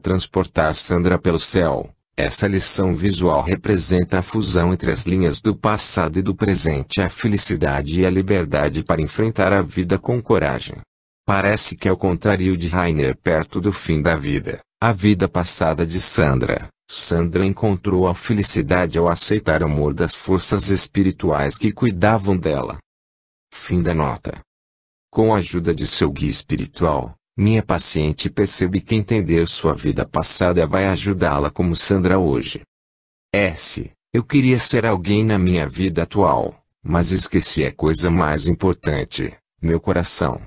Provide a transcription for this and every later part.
Transportar Sandra pelo céu. Essa lição visual representa a fusão entre as linhas do passado e do presente, a felicidade e a liberdade para enfrentar a vida com coragem. Parece que ao contrário de Rainer perto do fim da vida, a vida passada de Sandra, Sandra encontrou a felicidade ao aceitar o amor das forças espirituais que cuidavam dela. Fim da nota. Com a ajuda de seu guia espiritual, minha paciente percebe que entender sua vida passada vai ajudá-la como Sandra hoje. Eu queria ser alguém na minha vida atual, mas esqueci a coisa mais importante, meu coração.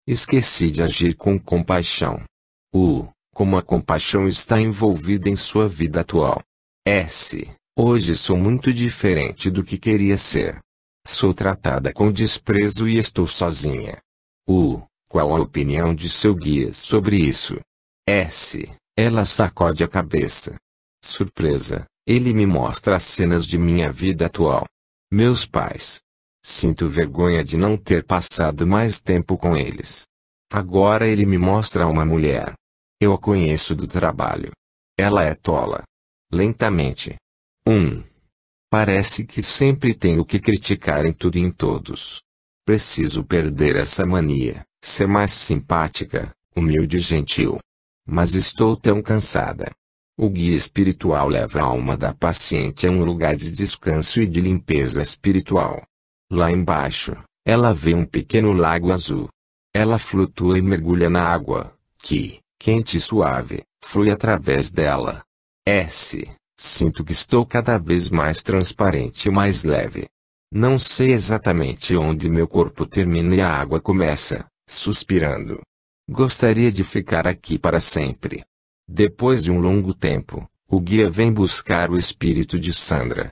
Esqueci de agir com compaixão. Como a compaixão está envolvida em sua vida atual. Hoje sou muito diferente do que queria ser. Sou tratada com desprezo e estou sozinha. Qual a opinião de seu guia sobre isso? Ela sacode a cabeça. Surpresa, ele me mostra as cenas de minha vida atual. Meus pais. Sinto vergonha de não ter passado mais tempo com eles. Agora ele me mostra uma mulher. Eu a conheço do trabalho. Ela é tola. Lentamente. Parece que sempre tenho que criticar em tudo e em todos. Preciso perder essa mania, ser mais simpática, humilde e gentil. Mas estou tão cansada. O guia espiritual leva a alma da paciente a um lugar de descanso e de limpeza espiritual. Lá embaixo, ela vê um pequeno lago azul. Ela flutua e mergulha na água, que, quente e suave, flui através dela. Sinto que estou cada vez mais transparente e mais leve. Não sei exatamente onde meu corpo termina e a água começa, suspirando. Gostaria de ficar aqui para sempre. Depois de um longo tempo, o guia vem buscar o espírito de Sandra.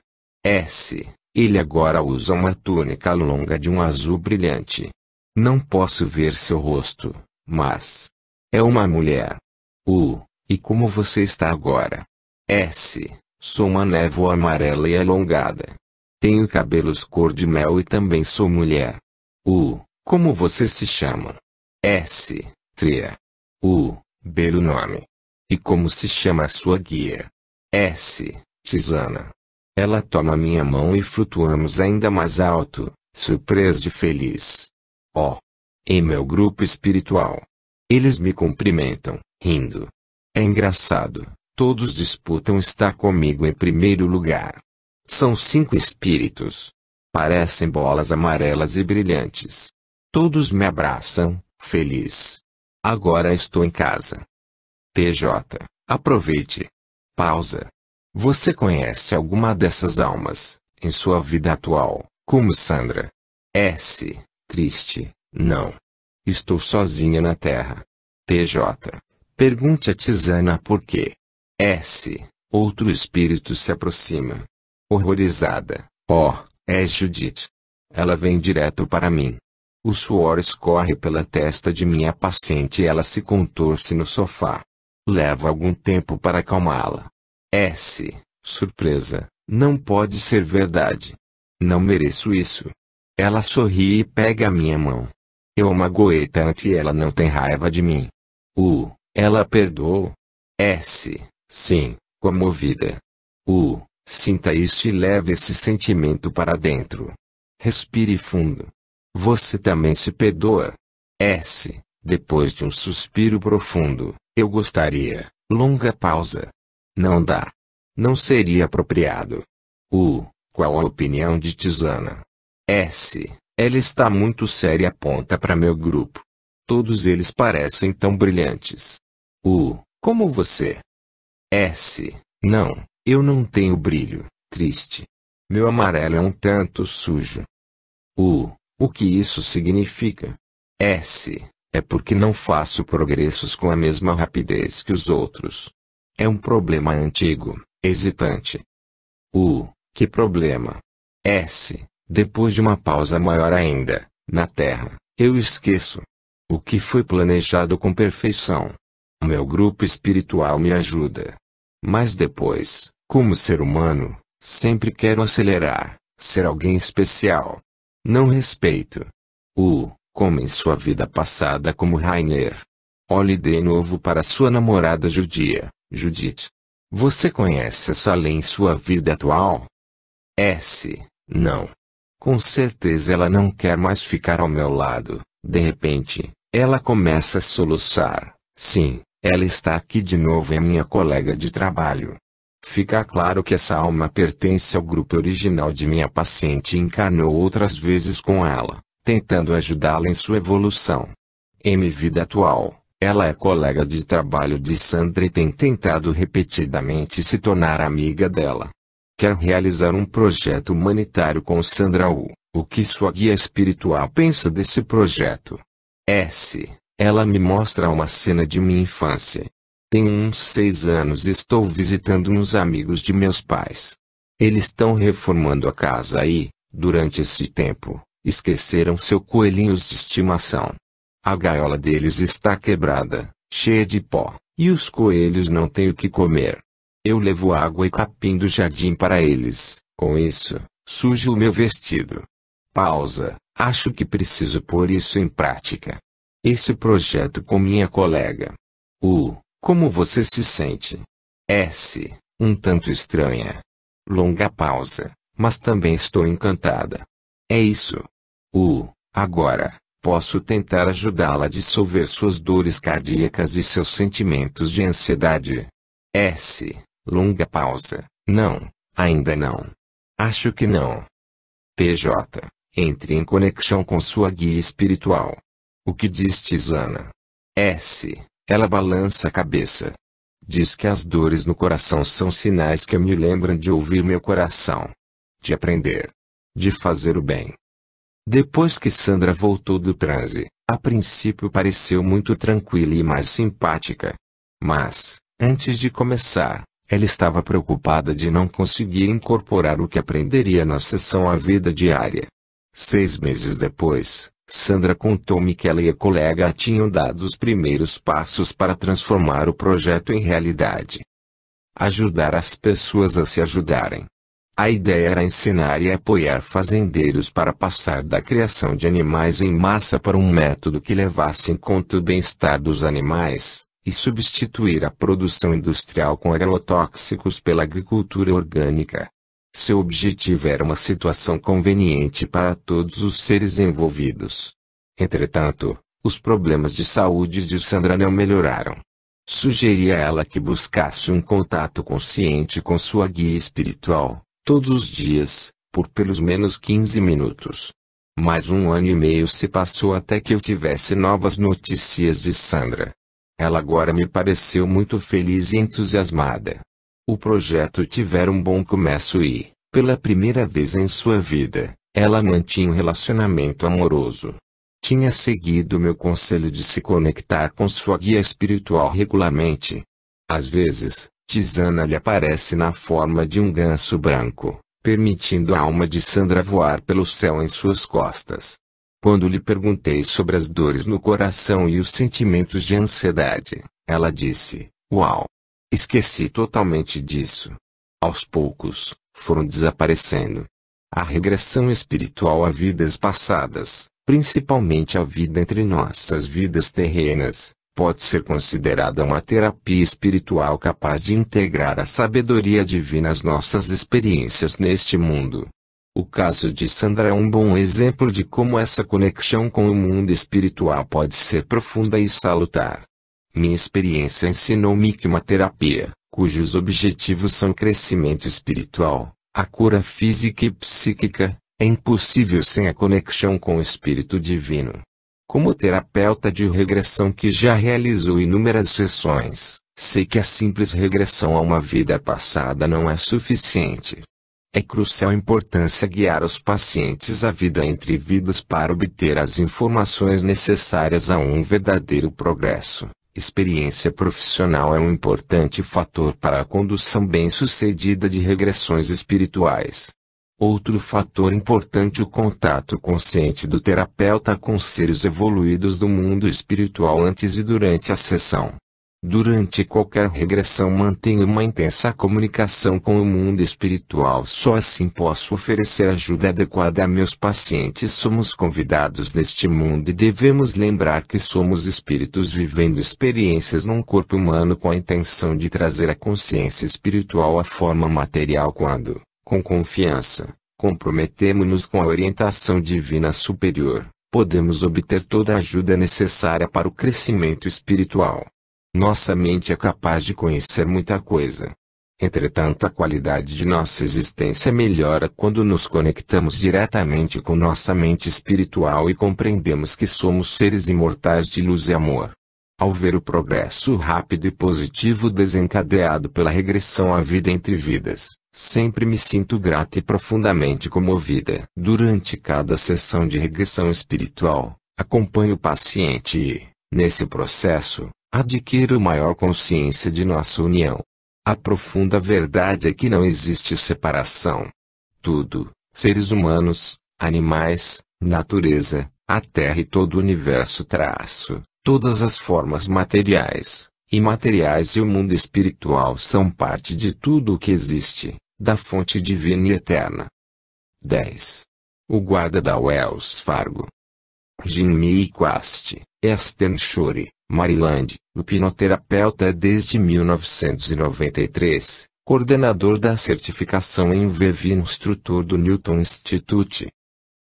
Ele agora usa uma túnica longa de um azul brilhante. Não posso ver seu rosto, mas é uma mulher. E como você está agora? Sou uma névoa amarela e alongada. Tenho cabelos cor de mel e também sou mulher. Como você se chama? Tria. Belo nome. E como se chama a sua guia? Tisana. Ela toma minha mão e flutuamos ainda mais alto, surpresa e feliz. Em meu grupo espiritual. Eles me cumprimentam, rindo. É engraçado, todos disputam estar comigo em primeiro lugar. São 5 espíritos. Parecem bolas amarelas e brilhantes. Todos me abraçam, feliz. Agora estou em casa. Aproveite. Pausa. Você conhece alguma dessas almas, em sua vida atual, como Sandra? Triste, não. Estou sozinha na Terra. Pergunte a Tisana por quê. Outro espírito se aproxima. Horrorizada. É Judith. Ela vem direto para mim. O suor escorre pela testa de minha paciente e ela se contorce no sofá. Levo algum tempo para acalmá-la. Surpresa, não pode ser verdade. Não mereço isso. Ela sorri e pega a minha mão. Eu a magoei tanto e ela não tem raiva de mim. Ela perdoou? Sim, comovida. Sinta isso e leve esse sentimento para dentro. Respire fundo. Você também se perdoa? Depois de um suspiro profundo, eu gostaria. Longa pausa. Não dá. Não seria apropriado. Qual a opinião de Tisana? Ela está muito séria e aponta para meu grupo. Todos eles parecem tão brilhantes. Como você? Não, eu não tenho brilho, triste. Meu amarelo é um tanto sujo. O que isso significa? É porque não faço progressos com a mesma rapidez que os outros. É um problema antigo, hesitante. Que problema? Depois de uma pausa maior ainda, na Terra, eu esqueço. O que foi planejado com perfeição. Meu grupo espiritual me ajuda. Mas depois, como ser humano, sempre quero acelerar, ser alguém especial. Não respeito. Como em sua vida passada como Rainer. Olhe de novo para sua namorada judia, Judith. Você conhece essa lei em sua vida atual? S. Não. Com certeza ela não quer mais ficar ao meu lado. De repente, ela começa a soluçar. Sim, ela está aqui de novo, é minha colega de trabalho. Fica claro que essa alma pertence ao grupo original de minha paciente e encarnou outras vezes com ela, tentando ajudá-la em sua evolução. Em minha vida atual, ela é colega de trabalho de Sandra e tem tentado repetidamente se tornar amiga dela. Quer realizar um projeto humanitário com Sandra. O que sua guia espiritual pensa desse projeto? S. Ela me mostra uma cena de minha infância. Tenho uns 6 anos e estou visitando uns amigos de meus pais. Eles estão reformando a casa e, durante esse tempo, esqueceram seus coelhinhos de estimação. A gaiola deles está quebrada, cheia de pó, e os coelhos não têm o que comer. Eu levo água e capim do jardim para eles. Com isso, sujo o meu vestido. Pausa. Acho que preciso pôr isso em prática. Esse projeto com minha colega. Como você se sente? S. Um tanto estranha. Longa pausa, mas também estou encantada. É isso. Agora, posso tentar ajudá-la a dissolver suas dores cardíacas e seus sentimentos de ansiedade. S. Longa pausa. Não, ainda não. Acho que não. TJ. Entre em conexão com sua guia espiritual. O que diz Tisana? S. Ela balança a cabeça. Diz que as dores no coração são sinais que me lembram de ouvir meu coração. De aprender. De fazer o bem. Depois que Sandra voltou do transe, a princípio pareceu muito tranquila e mais simpática. Mas, antes de começar, ela estava preocupada de não conseguir incorporar o que aprenderia na sessão à vida diária. 6 meses depois, Sandra contou-me que ela e a colega tinham dado os primeiros passos para transformar o projeto em realidade. Ajudar as pessoas a se ajudarem. A ideia era ensinar e apoiar fazendeiros para passar da criação de animais em massa para um método que levasse em conta o bem-estar dos animais, e substituir a produção industrial com agrotóxicos pela agricultura orgânica. Seu objetivo era uma situação conveniente para todos os seres envolvidos. Entretanto, os problemas de saúde de Sandra não melhoraram. Sugeri a ela que buscasse um contato consciente com sua guia espiritual, todos os dias, por pelo menos 15 minutos. Mais 1 ano e meio se passou até que eu tivesse novas notícias de Sandra. Ela agora me pareceu muito feliz e entusiasmada. O projeto tivera um bom começo e, pela primeira vez em sua vida, ela mantinha um relacionamento amoroso. Tinha seguido meu conselho de se conectar com sua guia espiritual regularmente. Às vezes, Tisana lhe aparece na forma de um ganso branco, permitindo a alma de Sandra voar pelo céu em suas costas. Quando lhe perguntei sobre as dores no coração e os sentimentos de ansiedade, ela disse: "Uau! Esqueci totalmente disso." Aos poucos, foram desaparecendo. A regressão espiritual a vidas passadas, principalmente a vida entre nossas vidas terrenas, pode ser considerada uma terapia espiritual capaz de integrar a sabedoria divina às nossas experiências neste mundo. O caso de Sandra é um bom exemplo de como essa conexão com o mundo espiritual pode ser profunda e salutar. Minha experiência ensinou-me que uma terapia, cujos objetivos são crescimento espiritual, a cura física e psíquica, é impossível sem a conexão com o Espírito Divino. Como terapeuta de regressão que já realizou inúmeras sessões, sei que a simples regressão a uma vida passada não é suficiente. É crucial a importância guiar os pacientes à vida entre vidas para obter as informações necessárias a um verdadeiro progresso. Experiência profissional é um importante fator para a condução bem-sucedida de regressões espirituais. Outro fator importante é o contato consciente do terapeuta com seres evoluídos do mundo espiritual antes e durante a sessão. Durante qualquer regressão mantenho uma intensa comunicação com o mundo espiritual. Só assim posso oferecer ajuda adequada a meus pacientes. Somos convidados neste mundo e devemos lembrar que somos espíritos vivendo experiências num corpo humano com a intenção de trazer a consciência espiritual à forma material quando, com confiança, comprometemo-nos com a orientação divina superior, podemos obter toda a ajuda necessária para o crescimento espiritual. Nossa mente é capaz de conhecer muita coisa. Entretanto, a qualidade de nossa existência melhora quando nos conectamos diretamente com nossa mente espiritual e compreendemos que somos seres imortais de luz e amor. Ao ver o progresso rápido e positivo desencadeado pela regressão à vida entre vidas, sempre me sinto grata e profundamente comovida. Durante cada sessão de regressão espiritual, acompanho o paciente e, nesse processo, adquiro maior consciência de nossa união. A profunda verdade é que não existe separação. Tudo, seres humanos, animais, natureza, a Terra e todo o universo todas as formas materiais, imateriais e o mundo espiritual são parte de tudo o que existe, da fonte divina e eterna. 10. O guarda da Wells Fargo. Jimmy Quast, Eastern Shore, Maryland, hipnoterapeuta desde 1993, coordenador da certificação em VV e instrutor do Newton Institute.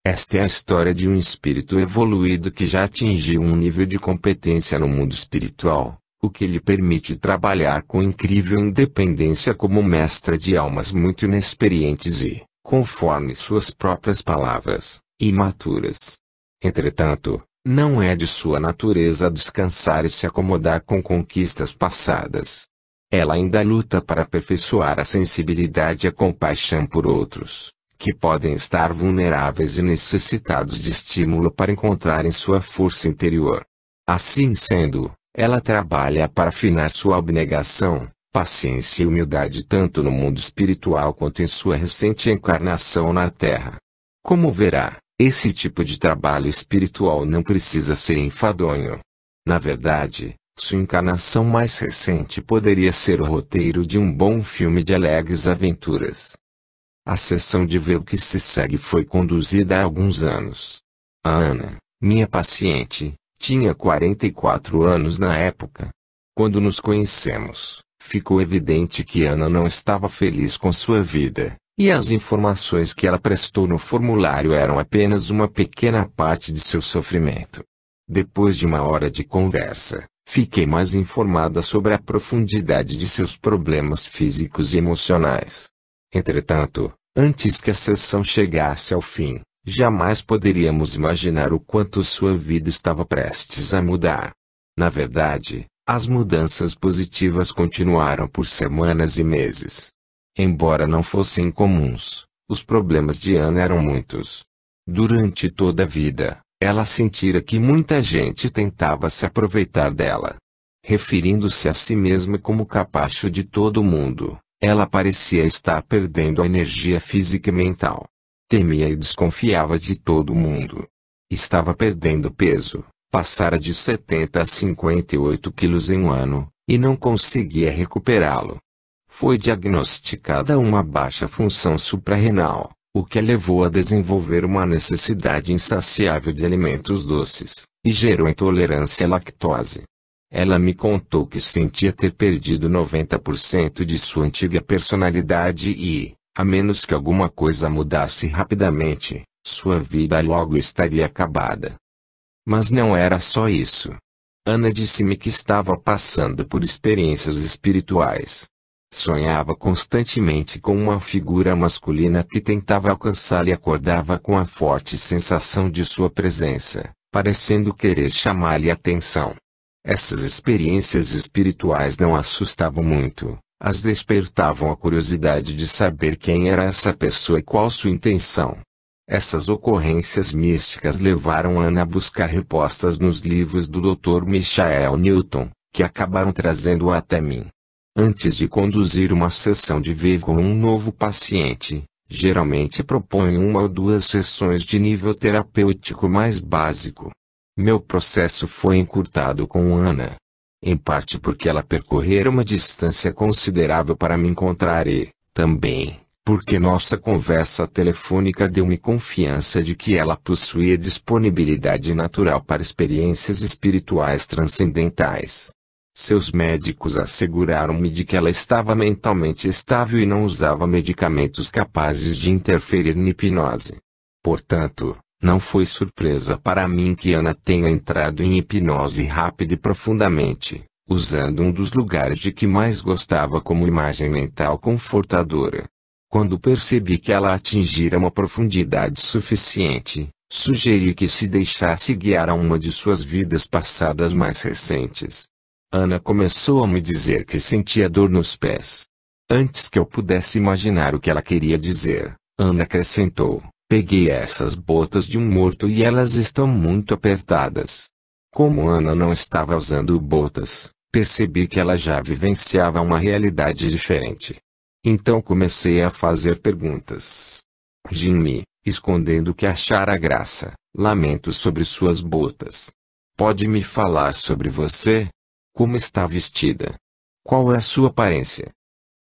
Esta é a história de um espírito evoluído que já atingiu um nível de competência no mundo espiritual, o que lhe permite trabalhar com incrível independência como mestra de almas muito inexperientes e, conforme suas próprias palavras, imaturas. Entretanto, não é de sua natureza descansar e se acomodar com conquistas passadas. Ela ainda luta para aperfeiçoar a sensibilidade e a compaixão por outros, que podem estar vulneráveis e necessitados de estímulo para encontrarem sua força interior. Assim sendo, ela trabalha para afinar sua abnegação, paciência e humildade tanto no mundo espiritual quanto em sua recente encarnação na Terra. Como verá, esse tipo de trabalho espiritual não precisa ser enfadonho. Na verdade, sua encarnação mais recente poderia ser o roteiro de um bom filme de alegres aventuras. A sessão de VV que se segue foi conduzida há alguns anos. A Ana, minha paciente, tinha 44 anos na época. Quando nos conhecemos, ficou evidente que Ana não estava feliz com sua vida. E as informações que ela prestou no formulário eram apenas uma pequena parte de seu sofrimento. Depois de uma hora de conversa, fiquei mais informada sobre a profundidade de seus problemas físicos e emocionais. Entretanto, antes que a sessão chegasse ao fim, jamais poderíamos imaginar o quanto sua vida estava prestes a mudar. Na verdade, as mudanças positivas continuaram por semanas e meses. Embora não fossem comuns, os problemas de Ana eram muitos. Durante toda a vida, ela sentira que muita gente tentava se aproveitar dela. Referindo-se a si mesma como capacho de todo mundo, ela parecia estar perdendo a energia física e mental. Temia e desconfiava de todo mundo. Estava perdendo peso, passara de 70 a 58 quilos em um ano, e não conseguia recuperá-lo. Foi diagnosticada uma baixa função suprarrenal, o que a levou a desenvolver uma necessidade insaciável de alimentos doces, e gerou intolerância à lactose. Ela me contou que sentia ter perdido 90% de sua antiga personalidade e, a menos que alguma coisa mudasse rapidamente, sua vida logo estaria acabada. Mas não era só isso. Ana disse-me que estava passando por experiências espirituais. Sonhava constantemente com uma figura masculina que tentava alcançá-la e acordava com a forte sensação de sua presença, parecendo querer chamar-lhe atenção. Essas experiências espirituais não a assustavam muito, as despertavam a curiosidade de saber quem era essa pessoa e qual sua intenção. Essas ocorrências místicas levaram Ana a buscar respostas nos livros do Dr. Michael Newton, que acabaram trazendo-a até mim. Antes de conduzir uma sessão de VV com um novo paciente, geralmente proponho 1 ou 2 sessões de nível terapêutico mais básico. Meu processo foi encurtado com Ana. Em parte porque ela percorrera uma distância considerável para me encontrar e, também, porque nossa conversa telefônica deu-me confiança de que ela possuía disponibilidade natural para experiências espirituais transcendentais. Seus médicos asseguraram-me de que ela estava mentalmente estável e não usava medicamentos capazes de interferir na hipnose. Portanto, não foi surpresa para mim que Ana tenha entrado em hipnose rápida e profundamente, usando um dos lugares de que mais gostava como imagem mental confortadora. Quando percebi que ela atingira uma profundidade suficiente, sugeri que se deixasse guiar a uma de suas vidas passadas mais recentes. Ana começou a me dizer que sentia dor nos pés. Antes que eu pudesse imaginar o que ela queria dizer, Ana acrescentou: peguei essas botas de um morto e elas estão muito apertadas. Como Ana não estava usando botas, percebi que ela já vivenciava uma realidade diferente. Então comecei a fazer perguntas. Jimmy, escondendo o que achara graça, lamento sobre suas botas. Pode me falar sobre você? Como está vestida? Qual é a sua aparência?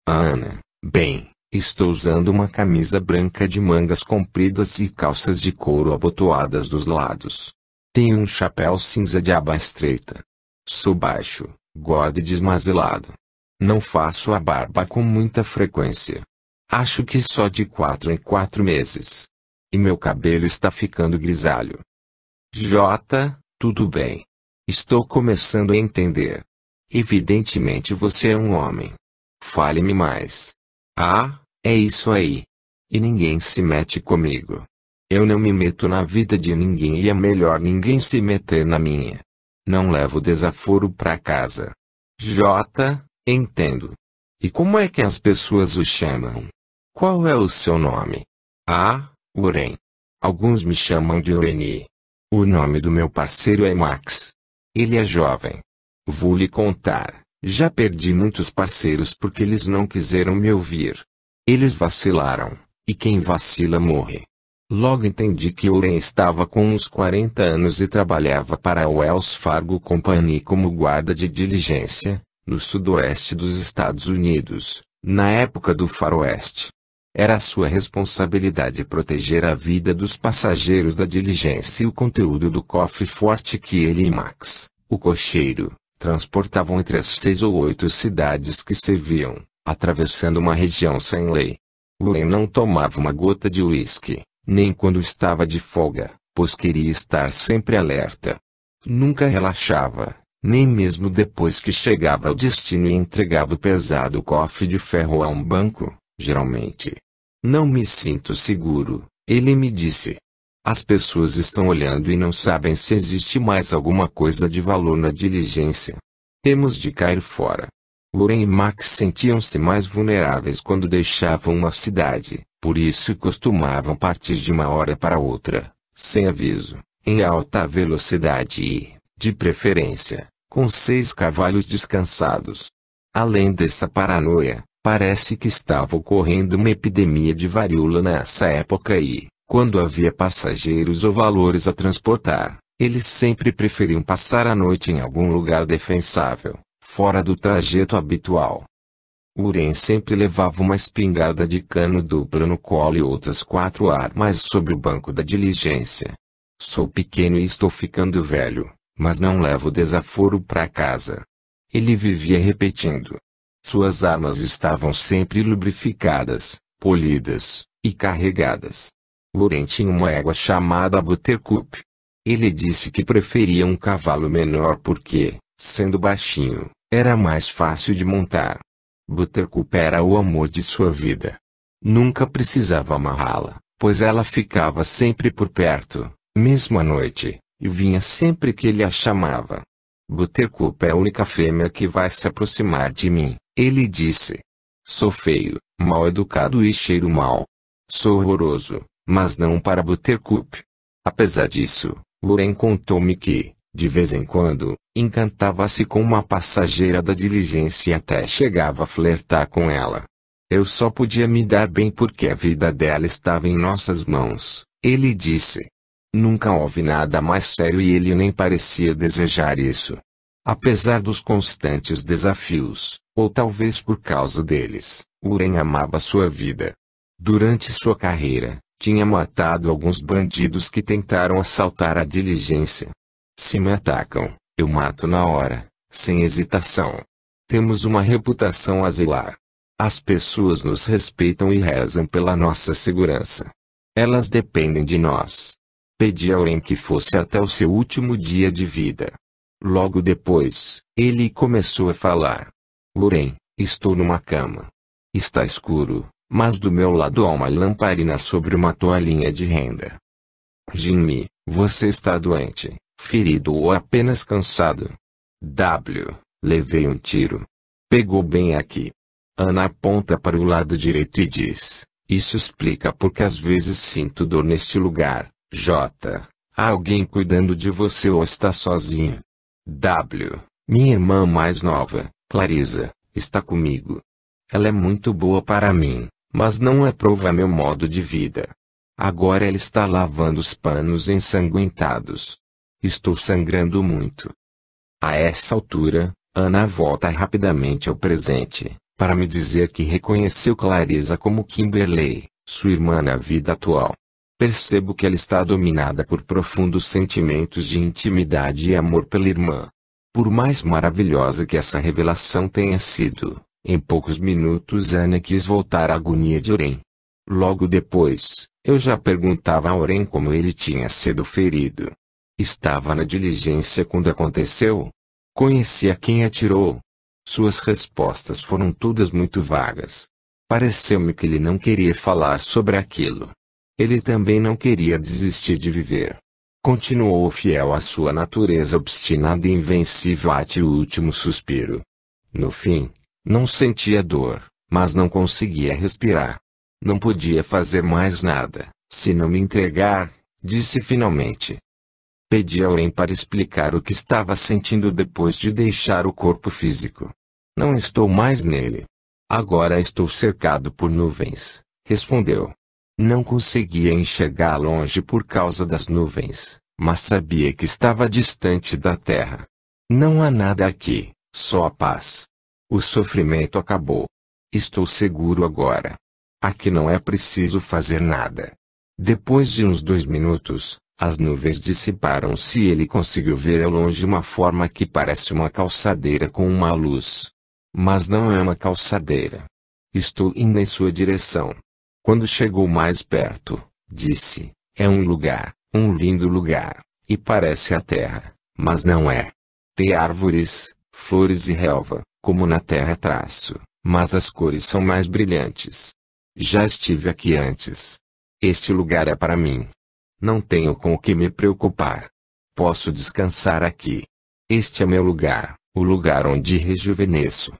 Ana, bem, estou usando uma camisa branca de mangas compridas e calças de couro abotoadas dos lados. Tenho um chapéu cinza de aba estreita. Sou baixo, gordo e desmazelado. Não faço a barba com muita frequência. Acho que só de 4 em 4 meses. E meu cabelo está ficando grisalho. Tudo bem. Estou começando a entender. Evidentemente você é um homem. Fale-me mais. Ah, é isso aí. E ninguém se mete comigo. Eu não me meto na vida de ninguém e é melhor ninguém se meter na minha. Não levo desaforo pra casa. Entendo. E como é que as pessoas o chamam? Qual é o seu nome? Ah, Uren. Alguns me chamam de Ureni. O nome do meu parceiro é Max. Ele é jovem. Vou lhe contar, já perdi muitos parceiros porque eles não quiseram me ouvir. Eles vacilaram, e quem vacila morre. Logo entendi que Uren estava com uns 40 anos e trabalhava para a Wells Fargo Company como guarda de diligência, no sudoeste dos Estados Unidos, na época do faroeste. Era sua responsabilidade proteger a vida dos passageiros da diligência e o conteúdo do cofre forte que ele e Max, o cocheiro, transportavam entre as 6 ou 8 cidades que serviam, atravessando uma região sem lei. Uren não tomava uma gota de uísque, nem quando estava de folga, pois queria estar sempre alerta. Nunca relaxava, nem mesmo depois que chegava ao destino e entregava o pesado cofre de ferro a um banco, geralmente. Não me sinto seguro, ele me disse. As pessoas estão olhando e não sabem se existe mais alguma coisa de valor na diligência. Temos de cair fora. Uren e Max sentiam-se mais vulneráveis quando deixavam uma cidade, por isso costumavam partir de uma hora para outra, sem aviso, em alta velocidade e, de preferência, com 6 cavalos descansados. Além dessa paranoia, parece que estava ocorrendo uma epidemia de varíola nessa época e, quando havia passageiros ou valores a transportar, eles sempre preferiam passar a noite em algum lugar defensável, fora do trajeto habitual. Uren sempre levava uma espingarda de cano dupla no colo e outras 4 armas sobre o banco da diligência. Sou pequeno e estou ficando velho, mas não levo desaforo para casa. Ele vivia repetindo. Suas armas estavam sempre lubrificadas, polidas, e carregadas. Uren tinha uma égua chamada Buttercup. Ele disse que preferia um cavalo menor porque, sendo baixinho, era mais fácil de montar. Buttercup era o amor de sua vida. Nunca precisava amarrá-la, pois ela ficava sempre por perto, mesmo à noite, e vinha sempre que ele a chamava. Buttercup é a única fêmea que vai se aproximar de mim, ele disse. Sou feio, mal educado e cheiro mal. Sou horroroso, mas não para Buttercup. Apesar disso, Uren contou-me que, de vez em quando, encantava-se com uma passageira da diligência e até chegava a flertar com ela. Eu só podia me dar bem porque a vida dela estava em nossas mãos, ele disse. Nunca houve nada mais sério e ele nem parecia desejar isso. Apesar dos constantes desafios, ou talvez por causa deles, Uren amava sua vida. Durante sua carreira, tinha matado alguns bandidos que tentaram assaltar a diligência. Se me atacam, eu mato na hora, sem hesitação. Temos uma reputação a zelar. As pessoas nos respeitam e rezam pela nossa segurança. Elas dependem de nós. Pedi a Uren que fosse até o seu último dia de vida. Logo depois, ele começou a falar. Uren, estou numa cama. Está escuro, mas do meu lado há uma lamparina sobre uma toalhinha de renda. Jinmi, você está doente, ferido ou apenas cansado? Levei um tiro. Pegou bem aqui. Ana aponta para o lado direito e diz, isso explica porque às vezes sinto dor neste lugar. Há alguém cuidando de você ou está sozinho? Minha irmã mais nova, Clarisa, está comigo. Ela é muito boa para mim, mas não aprova meu modo de vida. Agora ela está lavando os panos ensanguentados. Estou sangrando muito. A essa altura, Ana volta rapidamente ao presente, para me dizer que reconheceu Clarisa como Kimberly, sua irmã na vida atual. Percebo que ela está dominada por profundos sentimentos de intimidade e amor pela irmã. Por mais maravilhosa que essa revelação tenha sido, em poucos minutos Ana quis voltar à agonia de Uren. Logo depois, eu já perguntava a Uren como ele tinha sido ferido. Estava na diligência quando aconteceu? Conhecia quem atirou? Suas respostas foram todas muito vagas. Pareceu-me que ele não queria falar sobre aquilo. Ele também não queria desistir de viver. Continuou fiel à sua natureza obstinada e invencível até o último suspiro. No fim, não sentia dor, mas não conseguia respirar. Não podia fazer mais nada, se não me entregar, disse finalmente. Pedi a Uren para explicar o que estava sentindo depois de deixar o corpo físico. Não estou mais nele. Agora estou cercado por nuvens, respondeu. Não conseguia enxergar longe por causa das nuvens, mas sabia que estava distante da terra. Não há nada aqui, só a paz. O sofrimento acabou. Estou seguro agora. Aqui não é preciso fazer nada. Depois de uns 2 minutos, as nuvens dissiparam-se e ele conseguiu ver ao longe uma forma que parece uma calçadeira com uma luz. Mas não é uma calçadeira. Estou indo em sua direção. Quando chegou mais perto, disse, é um lugar, um lindo lugar, e parece a terra, mas não é. Tem árvores, flores e relva, como na terra traço, mas as cores são mais brilhantes. Já estive aqui antes. Este lugar é para mim. Não tenho com o que me preocupar. Posso descansar aqui. Este é meu lugar, o lugar onde rejuvenesço.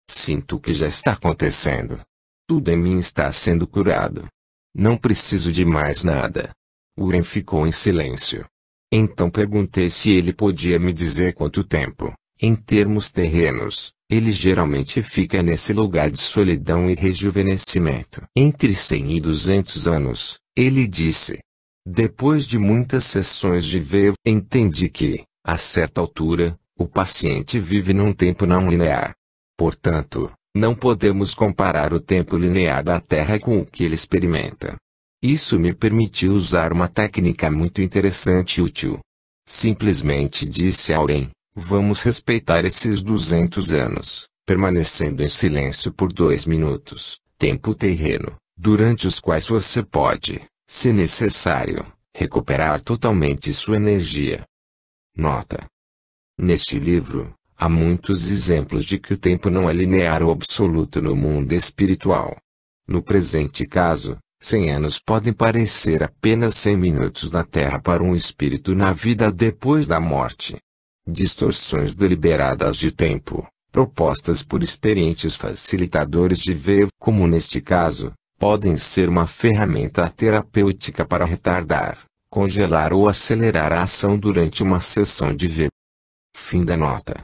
Sinto o que já está acontecendo. Tudo em mim está sendo curado. Não preciso de mais nada. Uren ficou em silêncio. Então perguntei se ele podia me dizer quanto tempo, em termos terrenos, ele geralmente fica nesse lugar de solidão e rejuvenescimento. Entre 100 e 200 anos, ele disse. Depois de muitas sessões de ver, entendi que, a certa altura, o paciente vive num tempo não linear. Portanto, não podemos comparar o tempo linear da Terra com o que ele experimenta. Isso me permitiu usar uma técnica muito interessante e útil. Simplesmente disse a Uren, vamos respeitar esses 200 anos, permanecendo em silêncio por 2 minutos, tempo terreno, durante os quais você pode, se necessário, recuperar totalmente sua energia. Nota: neste livro, há muitos exemplos de que o tempo não é linear ou absoluto no mundo espiritual. No presente caso, 100 anos podem parecer apenas 100 minutos na Terra para um espírito na vida depois da morte. Distorções deliberadas de tempo, propostas por experientes facilitadores de ver, como neste caso, podem ser uma ferramenta terapêutica para retardar, congelar ou acelerar a ação durante uma sessão de ver. Fim da nota.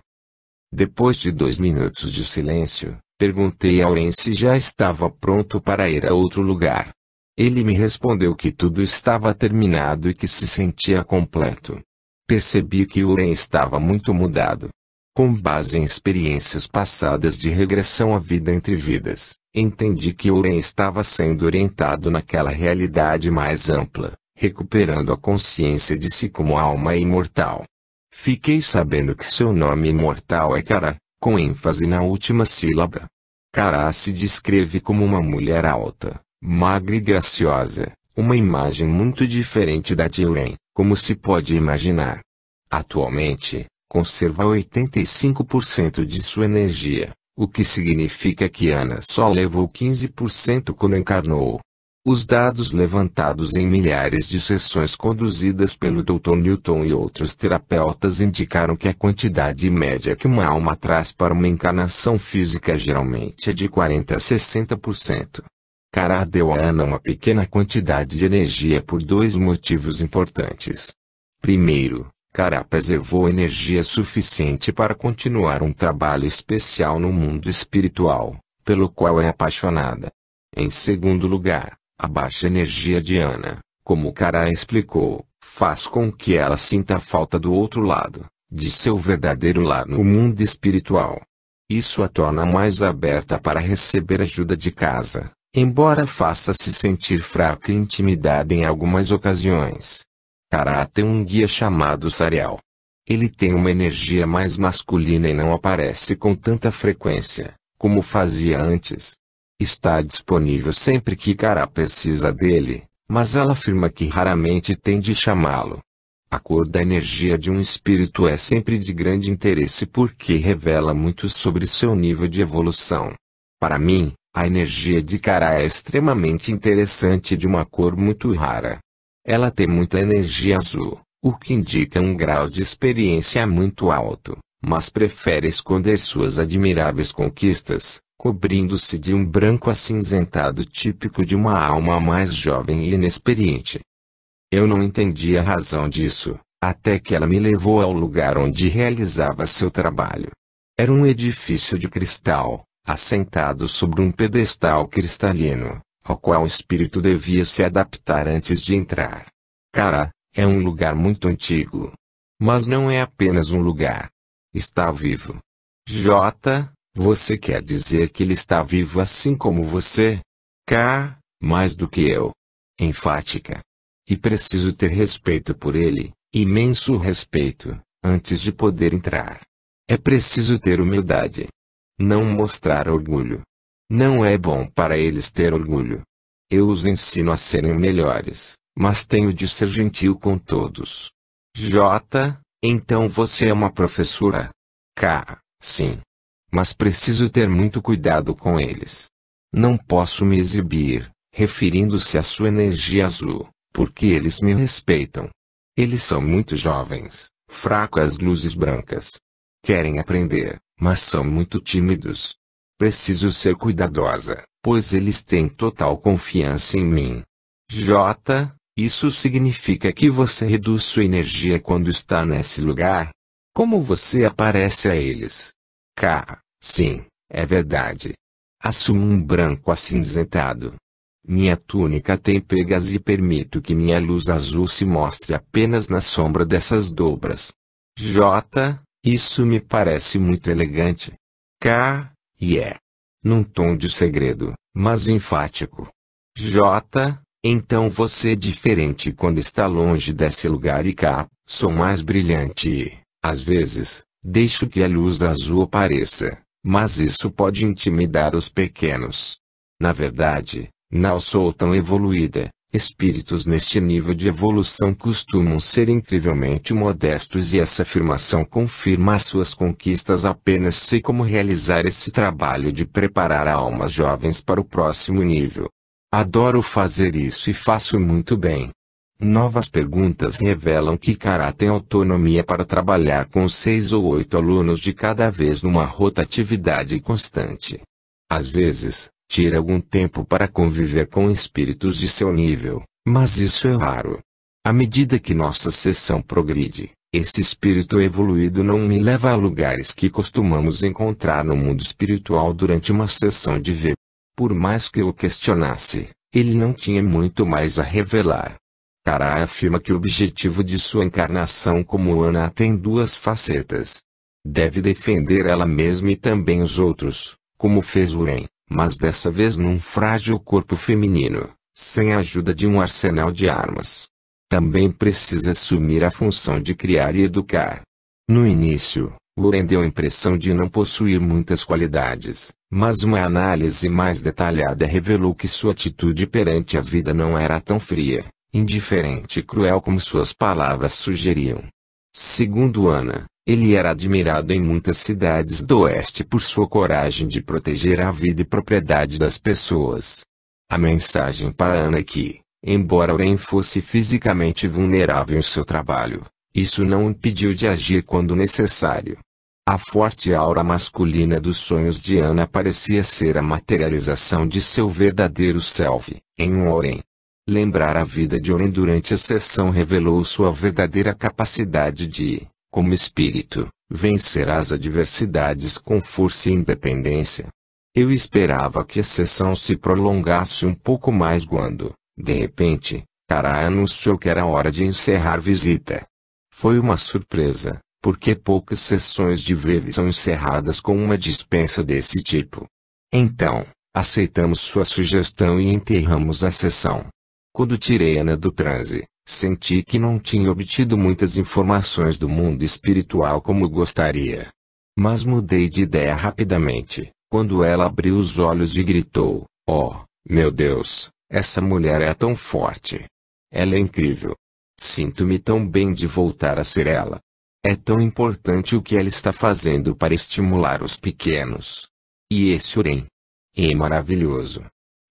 Depois de 2 minutos de silêncio, perguntei a Uren se já estava pronto para ir a outro lugar. Ele me respondeu que tudo estava terminado e que se sentia completo. Percebi que Uren estava muito mudado. Com base em experiências passadas de regressão à vida entre vidas, entendi que Oren estava sendo orientado naquela realidade mais ampla, recuperando a consciência de si como alma imortal. Fiquei sabendo que seu nome imortal é Kara, com ênfase na última sílaba. Kara se descreve como uma mulher alta, magra e graciosa, uma imagem muito diferente da de Oren, como se pode imaginar. Atualmente, conserva 85% de sua energia, o que significa que Ana só levou 15% quando encarnou. Os dados levantados em milhares de sessões conduzidas pelo Dr. Newton e outros terapeutas indicaram que a quantidade média que uma alma traz para uma encarnação física geralmente é de 40 a 60%. Kara deu a Ana uma pequena quantidade de energia por dois motivos importantes. Primeiro, Kara preservou energia suficiente para continuar um trabalho especial no mundo espiritual, pelo qual é apaixonada. Em segundo lugar, a baixa energia de Ana, como Kara explicou, faz com que ela sinta a falta do outro lado, de seu verdadeiro lar no mundo espiritual. Isso a torna mais aberta para receber ajuda de casa, embora faça se sentir fraca e intimidada em algumas ocasiões. Kara tem um guia chamado Sariel. Ele tem uma energia mais masculina e não aparece com tanta frequência, como fazia antes. Está disponível sempre que Kara precisa dele, mas ela afirma que raramente tem de chamá-lo. A cor da energia de um espírito é sempre de grande interesse porque revela muito sobre seu nível de evolução. Para mim, a energia de Kara é extremamente interessante e de uma cor muito rara. Ela tem muita energia azul, o que indica um grau de experiência muito alto, mas prefere esconder suas admiráveis conquistas, cobrindo-se de um branco acinzentado típico de uma alma mais jovem e inexperiente. Eu não entendi a razão disso, até que ela me levou ao lugar onde realizava seu trabalho. Era um edifício de cristal, assentado sobre um pedestal cristalino, ao qual o espírito devia se adaptar antes de entrar. Kara, é um lugar muito antigo. Mas não é apenas um lugar. Está vivo. Você quer dizer que ele está vivo assim como você? Mais do que eu. Enfática. E preciso ter respeito por ele, imenso respeito, antes de poder entrar. É preciso ter humildade. Não mostrar orgulho. Não é bom para eles ter orgulho. Eu os ensino a serem melhores, mas tenho de ser gentil com todos. Então você é uma professora? Sim. Mas preciso ter muito cuidado com eles. Não posso me exibir, referindo-se à sua energia azul, porque eles me respeitam. Eles são muito jovens, fracos às luzes brancas. Querem aprender, mas são muito tímidos. Preciso ser cuidadosa, pois eles têm total confiança em mim. Isso significa que você reduz sua energia quando está nesse lugar? Como você aparece a eles? Sim, é verdade. Assumo um branco acinzentado. Minha túnica tem pregas e permito que minha luz azul se mostre apenas na sombra dessas dobras. Isso me parece muito elegante. Num tom de segredo, mas enfático. Então você é diferente quando está longe desse lugar e sou mais brilhante e, às vezes, deixo que a luz azul apareça, mas isso pode intimidar os pequenos. Na verdade, não sou tão evoluída. Espíritos neste nível de evolução costumam ser incrivelmente modestos e essa afirmação confirma as suas conquistas. Apenas sei como realizar esse trabalho de preparar almas jovens para o próximo nível. Adoro fazer isso e faço muito bem. Novas perguntas revelam que Kara tem autonomia para trabalhar com 6 ou 8 alunos de cada vez numa rotatividade constante. Às vezes, tira algum tempo para conviver com espíritos de seu nível, mas isso é raro. À medida que nossa sessão progride, esse espírito evoluído não me leva a lugares que costumamos encontrar no mundo espiritual durante uma sessão de V. Por mais que eu o questionasse, ele não tinha muito mais a revelar. Kara afirma que o objetivo de sua encarnação como Ana tem duas facetas. Deve defender ela mesma e também os outros, como fez Uren, mas dessa vez num frágil corpo feminino, sem a ajuda de um arsenal de armas. Também precisa assumir a função de criar e educar. No início, Uren deu a impressão de não possuir muitas qualidades, mas uma análise mais detalhada revelou que sua atitude perante a vida não era tão fria, indiferente e cruel como suas palavras sugeriam. Segundo Ana, ele era admirado em muitas cidades do Oeste por sua coragem de proteger a vida e propriedade das pessoas. A mensagem para Ana é que, embora Uren fosse fisicamente vulnerável em seu trabalho, isso não o impediu de agir quando necessário. A forte aura masculina dos sonhos de Ana parecia ser a materialização de seu verdadeiro self, em um Oren. Lembrar a vida de Oren durante a sessão revelou sua verdadeira capacidade de, como espírito, vencer as adversidades com força e independência. Eu esperava que a sessão se prolongasse um pouco mais quando, de repente, Kara anunciou que era hora de encerrar visita. Foi uma surpresa, porque poucas sessões de VEV são encerradas com uma dispensa desse tipo. Então, aceitamos sua sugestão e enterramos a sessão. Quando tirei Ana do transe, senti que não tinha obtido muitas informações do mundo espiritual como gostaria. Mas mudei de ideia rapidamente, quando ela abriu os olhos e gritou: "Oh, meu Deus, essa mulher é tão forte! Ela é incrível! Sinto-me tão bem de voltar a ser ela. É tão importante o que ela está fazendo para estimular os pequenos. E esse Uren? É maravilhoso.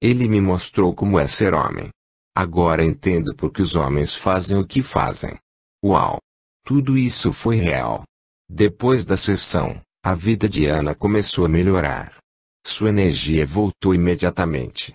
Ele me mostrou como é ser homem. Agora entendo por que os homens fazem o que fazem. Uau! Tudo isso foi real." Depois da sessão, a vida de Ana começou a melhorar. Sua energia voltou imediatamente.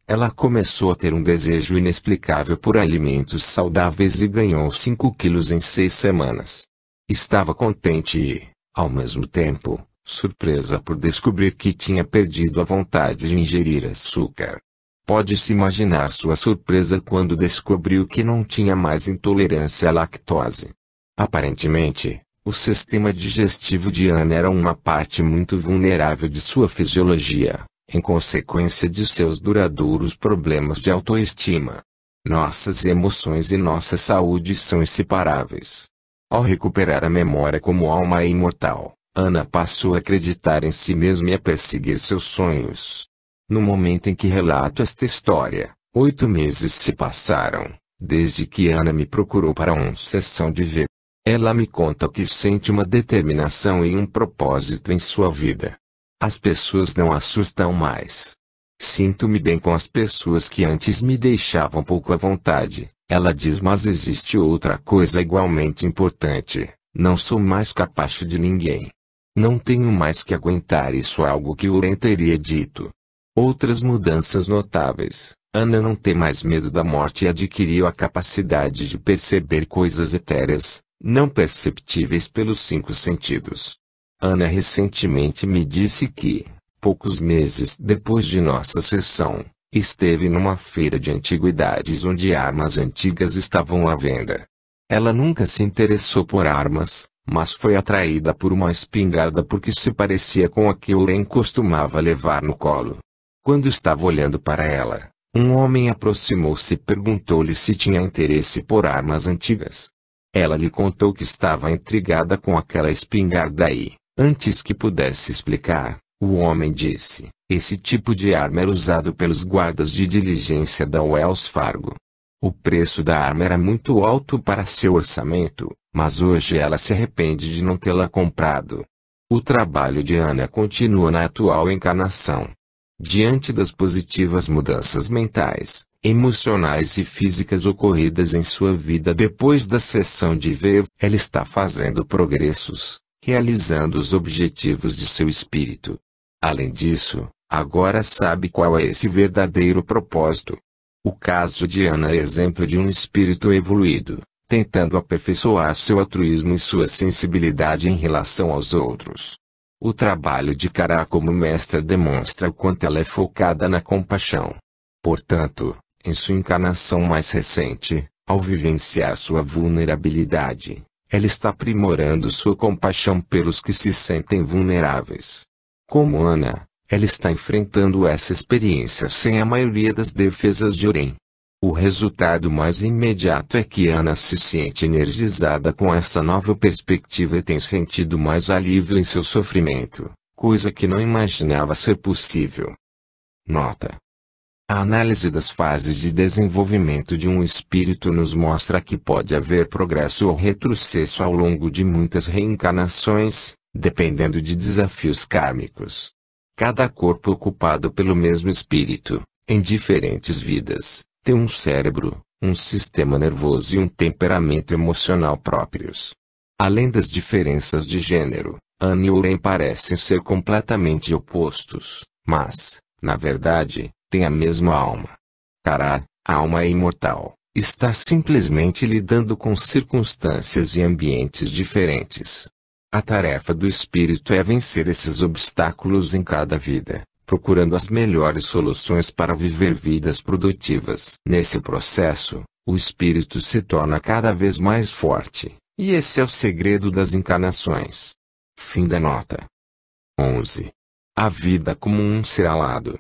Ela começou a ter um desejo inexplicável por alimentos saudáveis e ganhou 5 quilos em 6 semanas. Estava contente e, ao mesmo tempo, surpresa por descobrir que tinha perdido a vontade de ingerir açúcar. Pode-se imaginar sua surpresa quando descobriu que não tinha mais intolerância à lactose. Aparentemente, o sistema digestivo de Ana era uma parte muito vulnerável de sua fisiologia, em consequência de seus duradouros problemas de autoestima. Nossas emoções e nossa saúde são inseparáveis. Ao recuperar a memória como alma imortal, Ana passou a acreditar em si mesma e a perseguir seus sonhos. No momento em que relato esta história, 8 meses se passaram, desde que Ana me procurou para uma sessão de VEV. Ela me conta que sente uma determinação e um propósito em sua vida. As pessoas não assustam mais. Sinto-me bem com as pessoas que antes me deixavam pouco à vontade, ela diz, mas existe outra coisa igualmente importante: não sou mais capacho de ninguém. Não tenho mais que aguentar. Isso é algo que Uren teria dito. Outras mudanças notáveis: Ana não tem mais medo da morte e adquiriu a capacidade de perceber coisas etéreas, não perceptíveis pelos 5 sentidos. Ana recentemente me disse que, poucos meses depois de nossa sessão, esteve numa feira de antiguidades onde armas antigas estavam à venda. Ela nunca se interessou por armas, mas foi atraída por uma espingarda porque se parecia com a que Uren costumava levar no colo. Quando estava olhando para ela, um homem aproximou-se e perguntou-lhe se tinha interesse por armas antigas. Ela lhe contou que estava intrigada com aquela espingarda e, antes que pudesse explicar, o homem disse: esse tipo de arma era usado pelos guardas de diligência da Wells Fargo. O preço da arma era muito alto para seu orçamento, mas hoje ela se arrepende de não tê-la comprado. O trabalho de Ana continua na atual encarnação. Diante das positivas mudanças mentais, emocionais e físicas ocorridas em sua vida depois da sessão de VEV, ela está fazendo progressos, realizando os objetivos de seu espírito. Além disso, agora sabe qual é esse verdadeiro propósito. O caso de Ana é exemplo de um espírito evoluído, tentando aperfeiçoar seu altruísmo e sua sensibilidade em relação aos outros. O trabalho de Kara como mestra demonstra o quanto ela é focada na compaixão. Portanto, em sua encarnação mais recente, ao vivenciar sua vulnerabilidade, ela está aprimorando sua compaixão pelos que se sentem vulneráveis. Como Ana, ela está enfrentando essa experiência sem a maioria das defesas de Oren. O resultado mais imediato é que Ana se sente energizada com essa nova perspectiva e tem sentido mais alívio em seu sofrimento, coisa que não imaginava ser possível. Nota: a análise das fases de desenvolvimento de um espírito nos mostra que pode haver progresso ou retrocesso ao longo de muitas reencarnações, dependendo de desafios kármicos. Cada corpo ocupado pelo mesmo espírito, em diferentes vidas, tem um cérebro, um sistema nervoso e um temperamento emocional próprios. Além das diferenças de gênero, Ana e Oren parecem ser completamente opostos, mas, na verdade, têm a mesma alma. Kara, a alma é imortal, está simplesmente lidando com circunstâncias e ambientes diferentes. A tarefa do espírito é vencer esses obstáculos em cada vida, procurando as melhores soluções para viver vidas produtivas. Nesse processo, o espírito se torna cada vez mais forte, e esse é o segredo das encarnações. Fim da nota. 11. A vida como um ser alado.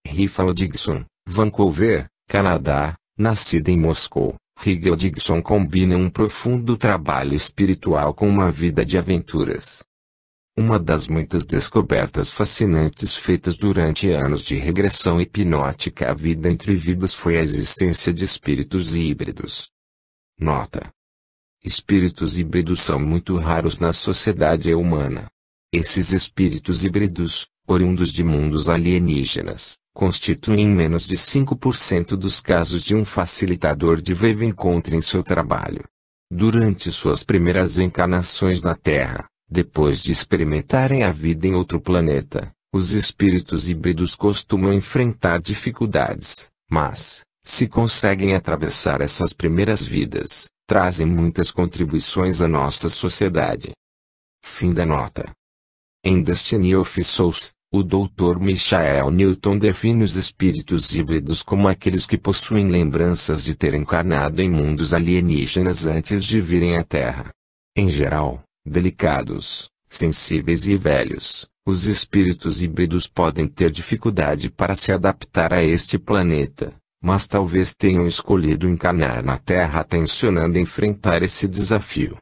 Rifal Dixon, Vancouver, Canadá, nascida em Moscou, Rifal Dixon combina um profundo trabalho espiritual com uma vida de aventuras. Uma das muitas descobertas fascinantes feitas durante anos de regressão hipnótica à vida entre vidas foi a existência de espíritos híbridos. Nota: espíritos híbridos são muito raros na sociedade humana. Esses espíritos híbridos, oriundos de mundos alienígenas, constituem menos de 5% dos casos de um facilitador de Wave encontre em seu trabalho. Durante suas primeiras encarnações na Terra, depois de experimentarem a vida em outro planeta, os espíritos híbridos costumam enfrentar dificuldades, mas, se conseguem atravessar essas primeiras vidas, trazem muitas contribuições à nossa sociedade. Fim da nota. Em Destiny of Souls, o Dr. Michael Newton define os espíritos híbridos como aqueles que possuem lembranças de ter encarnado em mundos alienígenas antes de virem à Terra. Em geral, delicados, sensíveis e velhos, os espíritos híbridos podem ter dificuldade para se adaptar a este planeta, mas talvez tenham escolhido encarnar na Terra tensionando enfrentar esse desafio.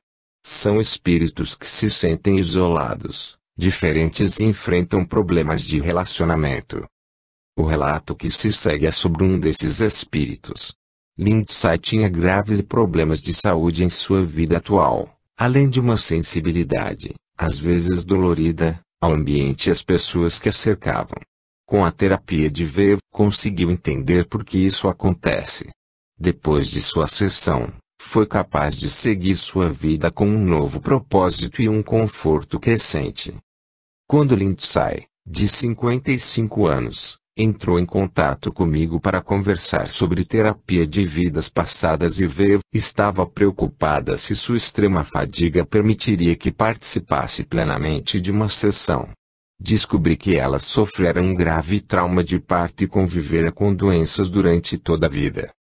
São espíritos que se sentem isolados, diferentes e enfrentam problemas de relacionamento. O relato que se segue é sobre um desses espíritos. Lindsay tinha graves problemas de saúde em sua vida atual, além de uma sensibilidade, às vezes dolorida, ao ambiente e às pessoas que a cercavam. Com a terapia de Wave, conseguiu entender por que isso acontece. Depois de sua sessão, foi capaz de seguir sua vida com um novo propósito e um conforto crescente. Quando Lindsay, de 55 anos, entrou em contato comigo para conversar sobre terapia de vidas passadas e Wave, estava preocupada se sua extrema fadiga permitiria que participasse plenamente de uma sessão. Descobri que ela sofrera um grave trauma de parto e convivera com doenças durante toda a vida.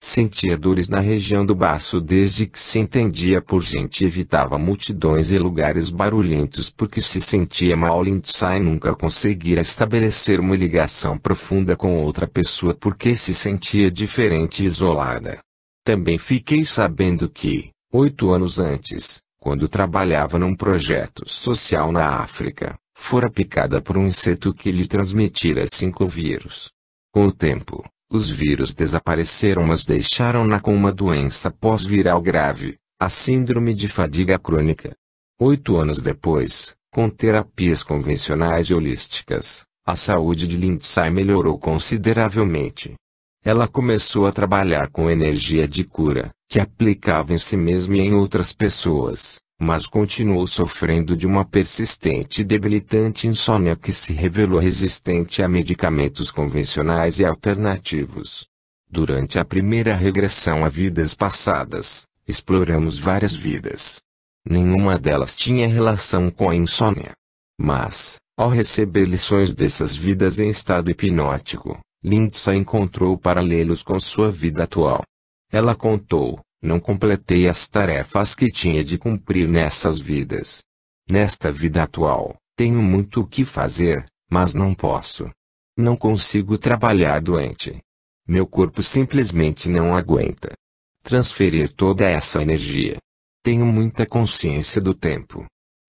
Sentia dores na região do baço desde que se entendia por gente e evitava multidões e lugares barulhentos porque se sentia mal. Lindsay nunca conseguira estabelecer uma ligação profunda com outra pessoa porque se sentia diferente e isolada. Também fiquei sabendo que, 8 anos antes, quando trabalhava num projeto social na África, fora picada por um inseto que lhe transmitira 5 vírus. Com o tempo, os vírus desapareceram, mas deixaram-na com uma doença pós-viral grave, a síndrome de fadiga crônica. 8 anos depois, com terapias convencionais e holísticas, a saúde de Lindsay melhorou consideravelmente. Ela começou a trabalhar com energia de cura, que aplicava em si mesma e em outras pessoas, mas continuou sofrendo de uma persistente e debilitante insônia que se revelou resistente a medicamentos convencionais e alternativos. Durante a primeira regressão a vidas passadas, exploramos várias vidas. Nenhuma delas tinha relação com a insônia. Mas, ao receber lições dessas vidas em estado hipnótico, Lindsay encontrou paralelos com sua vida atual. Ela contou, Não completei as tarefas que tinha de cumprir nessas vidas. Nesta vida atual, tenho muito o que fazer, mas não posso. Não consigo trabalhar doente. Meu corpo simplesmente não aguenta transferir toda essa energia. Tenho muita consciência do tempo,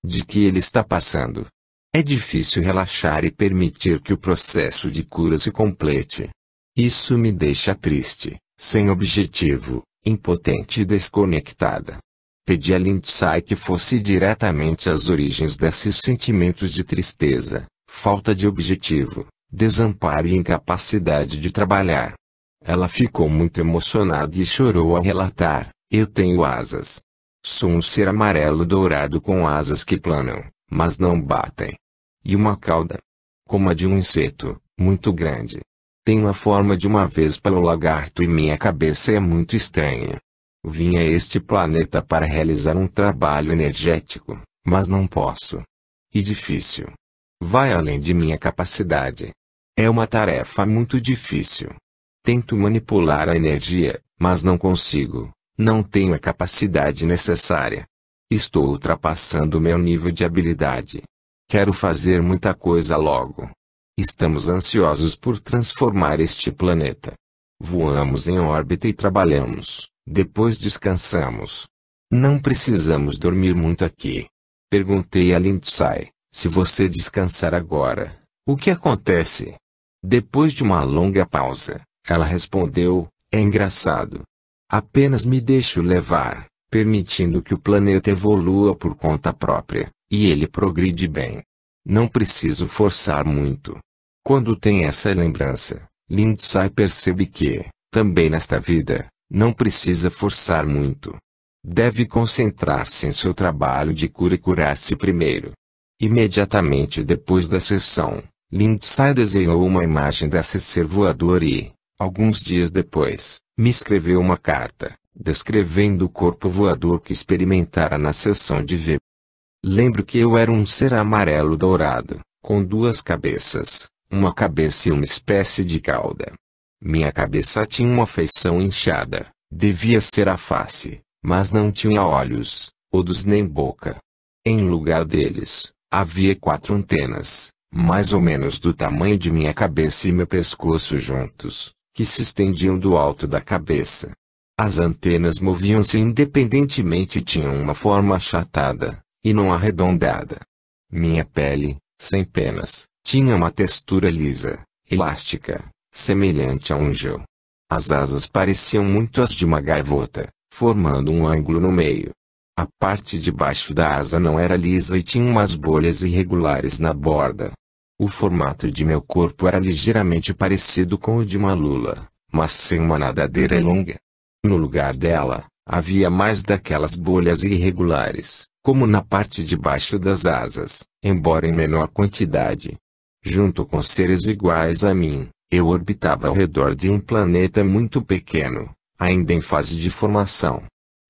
de que ele está passando. É difícil relaxar e permitir que o processo de cura se complete. Isso me deixa triste, sem objetivo, impotente e desconectada. Pedi a Lindsay que fosse diretamente às origens desses sentimentos de tristeza, falta de objetivo, desamparo e incapacidade de trabalhar. Ela ficou muito emocionada e chorou ao relatar: eu tenho asas. Sou um ser amarelo dourado com asas que planam, mas não batem. E uma cauda, como a de um inseto, muito grande. Tenho a forma de uma vespa ou lagarto e minha cabeça é muito estranha. Vim a este planeta para realizar um trabalho energético, mas não posso. E difícil. Vai além de minha capacidade. É uma tarefa muito difícil. Tento manipular a energia, mas não consigo. Não tenho a capacidade necessária. Estou ultrapassando meu nível de habilidade. Quero fazer muita coisa logo. Estamos ansiosos por transformar este planeta. Voamos em órbita e trabalhamos, depois descansamos. Não precisamos dormir muito aqui. Perguntei a Lindsay: se você descansar agora, o que acontece? Depois de uma longa pausa, ela respondeu: é engraçado. Apenas me deixo levar, permitindo que o planeta evolua por conta própria, e ele progride bem. Não preciso forçar muito. Quando tem essa lembrança, Lindsay percebe que, também nesta vida, não precisa forçar muito. Deve concentrar-se em seu trabalho de cura e curar-se primeiro. Imediatamente depois da sessão, Lindsay desenhou uma imagem desse ser voador e, alguns dias depois, me escreveu uma carta, descrevendo o corpo voador que experimentara na sessão de V. Lembro que eu era um ser amarelo dourado, com duas cabeças, uma cabeça e uma espécie de cauda. Minha cabeça tinha uma feição inchada, devia ser a face, mas não tinha olhos, olhos nem boca. Em lugar deles, havia 4 antenas, mais ou menos do tamanho de minha cabeça e meu pescoço juntos, que se estendiam do alto da cabeça. As antenas moviam-se independentemente e tinham uma forma achatada, e não arredondada. Minha pele, sem penas, tinha uma textura lisa, elástica, semelhante a um gel. As asas pareciam muito as de uma gaivota, formando um ângulo no meio. A parte de baixo da asa não era lisa e tinha umas bolhas irregulares na borda. O formato de meu corpo era ligeiramente parecido com o de uma lula, mas sem uma nadadeira longa. No lugar dela, havia mais daquelas bolhas irregulares, como na parte de baixo das asas, embora em menor quantidade. Junto com seres iguais a mim, eu orbitava ao redor de um planeta muito pequeno, ainda em fase de formação.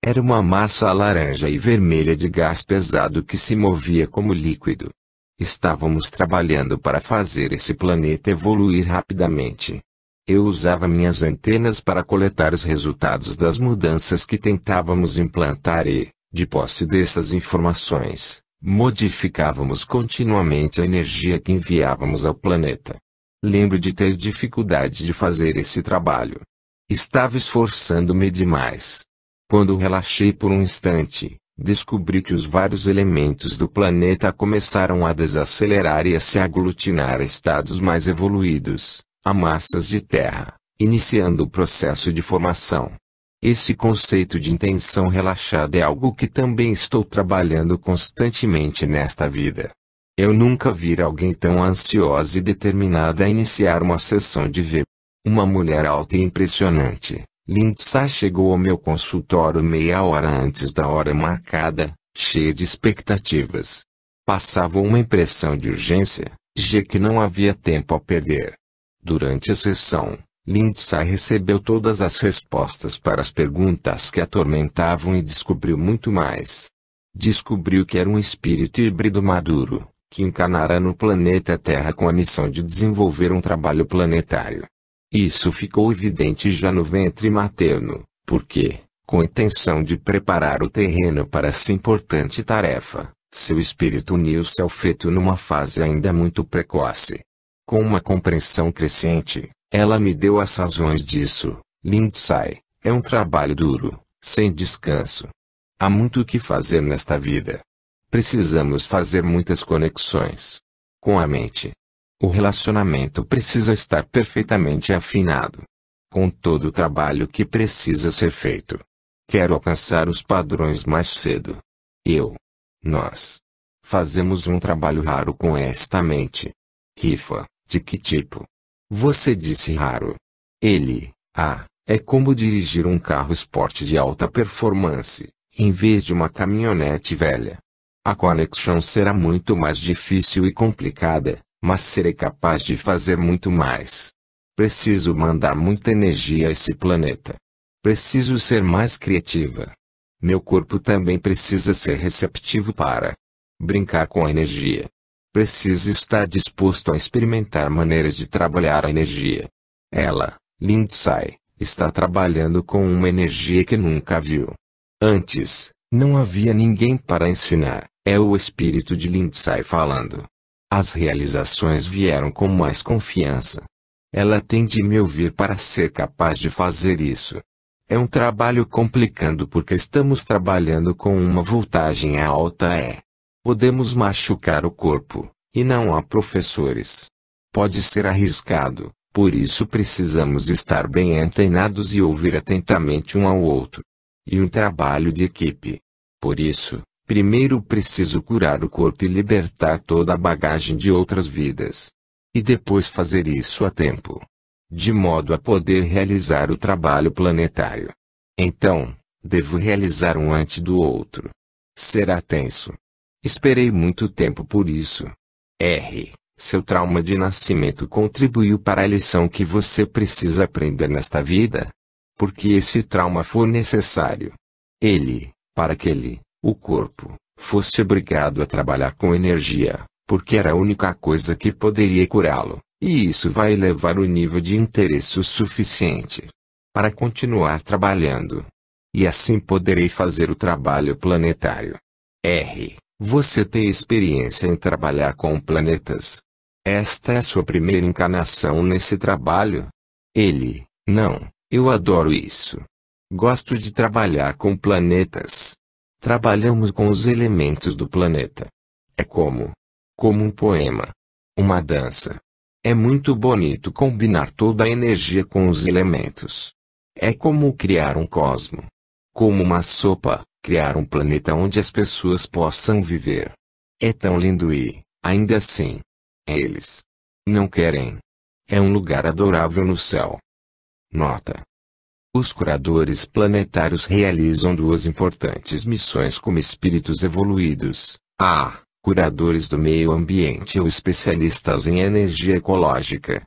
Era uma massa laranja e vermelha de gás pesado que se movia como líquido. Estávamos trabalhando para fazer esse planeta evoluir rapidamente. Eu usava minhas antenas para coletar os resultados das mudanças que tentávamos implantar e, de posse dessas informações, modificávamos continuamente a energia que enviávamos ao planeta. Lembro de ter dificuldade de fazer esse trabalho. Estava esforçando-me demais. Quando relaxei por um instante, descobri que os vários elementos do planeta começaram a desacelerar e a se aglutinar a estados mais evoluídos, a massas de terra, iniciando o processo de formação. Esse conceito de intenção relaxada é algo que também estou trabalhando constantemente nesta vida. Eu nunca vi alguém tão ansiosa e determinada a iniciar uma sessão de V. Uma mulher alta e impressionante, Lindsay chegou ao meu consultório meia hora antes da hora marcada, cheia de expectativas. Passava uma impressão de urgência, já que não havia tempo a perder. Durante a sessão, Lindsay recebeu todas as respostas para as perguntas que a atormentavam e descobriu muito mais. Descobriu que era um espírito híbrido maduro, que encarnara no planeta Terra com a missão de desenvolver um trabalho planetário. Isso ficou evidente já no ventre materno, porque, com a intenção de preparar o terreno para essa importante tarefa, seu espírito uniu-se ao feto numa fase ainda muito precoce. Com uma compreensão crescente, ela me deu as razões disso. Lindsay, é um trabalho duro, sem descanso. Há muito o que fazer nesta vida. Precisamos fazer muitas conexões com a mente. O relacionamento precisa estar perfeitamente afinado com todo o trabalho que precisa ser feito. Quero alcançar os padrões mais cedo. Nós fazemos um trabalho raro com esta mente. Rifa, de que tipo? Você disse raro. É como dirigir um carro esporte de alta performance, em vez de uma caminhonete velha. A conexão será muito mais difícil e complicada, mas serei capaz de fazer muito mais. Preciso mandar muita energia a esse planeta. Preciso ser mais criativa. Meu corpo também precisa ser receptivo para brincar com a energia. Precisa estar disposto a experimentar maneiras de trabalhar a energia. Ela, Lindsay, está trabalhando com uma energia que nunca viu antes. Não havia ninguém para ensinar. É o espírito de Lindsay falando. As realizações vieram com mais confiança. Ela tem de me ouvir para ser capaz de fazer isso. É um trabalho complicado porque estamos trabalhando com uma voltagem alta. Podemos machucar o corpo, e não há professores. Pode ser arriscado, por isso precisamos estar bem antenados e ouvir atentamente um ao outro. E um trabalho de equipe. Por isso, primeiro preciso curar o corpo e libertar toda a bagagem de outras vidas. E depois fazer isso a tempo. De modo a poder realizar o trabalho planetário. Então, devo realizar um antes do outro. Será tenso. Esperei muito tempo por isso. Seu trauma de nascimento contribuiu para a lição que você precisa aprender nesta vida? Porque esse trauma foi necessário. Para que o corpo, fosse obrigado a trabalhar com energia, porque era a única coisa que poderia curá-lo. E isso vai elevar o nível de interesse o suficiente para continuar trabalhando. E assim poderei fazer o trabalho planetário. Você tem experiência em trabalhar com planetas? Esta é a sua primeira encarnação nesse trabalho? Não, eu adoro isso. Gosto de trabalhar com planetas. Trabalhamos com os elementos do planeta. É como um poema. Uma dança. É muito bonito combinar toda a energia com os elementos. É como criar um cosmo. Como uma sopa, criar um planeta onde as pessoas possam viver. É tão lindo e, ainda assim, eles não querem. É um lugar adorável no céu. Nota: os curadores planetários realizam duas importantes missões como espíritos evoluídos. Curadores do meio ambiente ou especialistas em energia ecológica.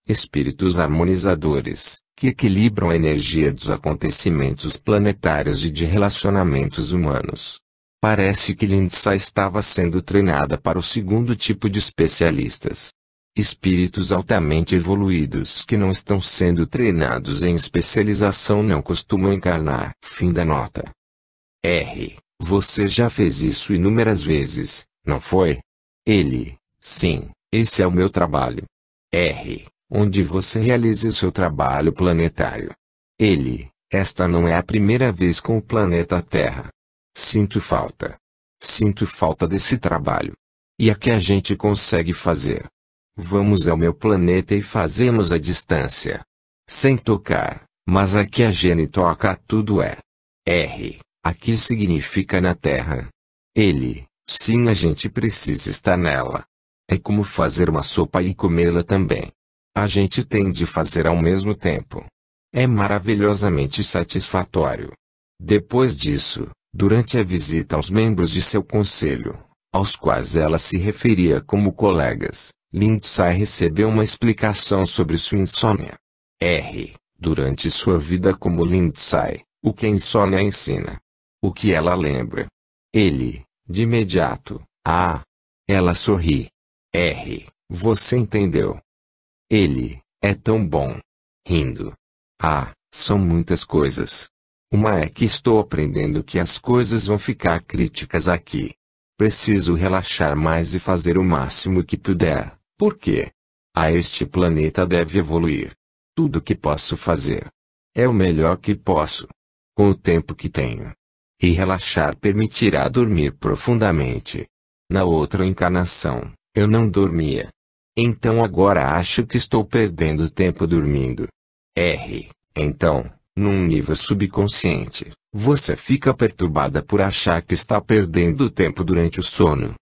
Espíritos harmonizadores, que equilibram a energia dos acontecimentos planetários e de relacionamentos humanos. Parece que Lindsay estava sendo treinada para o segundo tipo de especialistas. Espíritos altamente evoluídos que não estão sendo treinados em especialização não costumam encarnar. Fim da nota. Você já fez isso inúmeras vezes, não foi? Sim, esse é o meu trabalho. Onde você realiza seu trabalho planetário? Esta não é a primeira vez com o planeta Terra. Sinto falta. Sinto falta desse trabalho. E a que a gente consegue fazer? Vamos ao meu planeta e fazemos à distância. Sem tocar, mas aqui a gente toca tudo aqui significa na Terra. Sim, a gente precisa estar nela. É como fazer uma sopa e comê-la também. A gente tem de fazer ao mesmo tempo. É maravilhosamente satisfatório. Depois disso, durante a visita aos membros de seu conselho, aos quais ela se referia como colegas, Lindsay recebeu uma explicação sobre sua insônia. Durante sua vida como Lindsay, o que a insônia ensina? O que ela lembra? De imediato, ela sorri. Você entendeu? É tão bom. Rindo. São muitas coisas. Uma é que estou aprendendo que as coisas vão ficar críticas aqui. Preciso relaxar mais e fazer o máximo que puder, porque este planeta deve evoluir. Tudo que posso fazer é o melhor que posso, com o tempo que tenho. E relaxar permitirá dormir profundamente. Na outra encarnação, eu não dormia. Então agora acho que estou perdendo tempo dormindo. Então, num nível subconsciente, você fica perturbada por achar que está perdendo tempo durante o sono.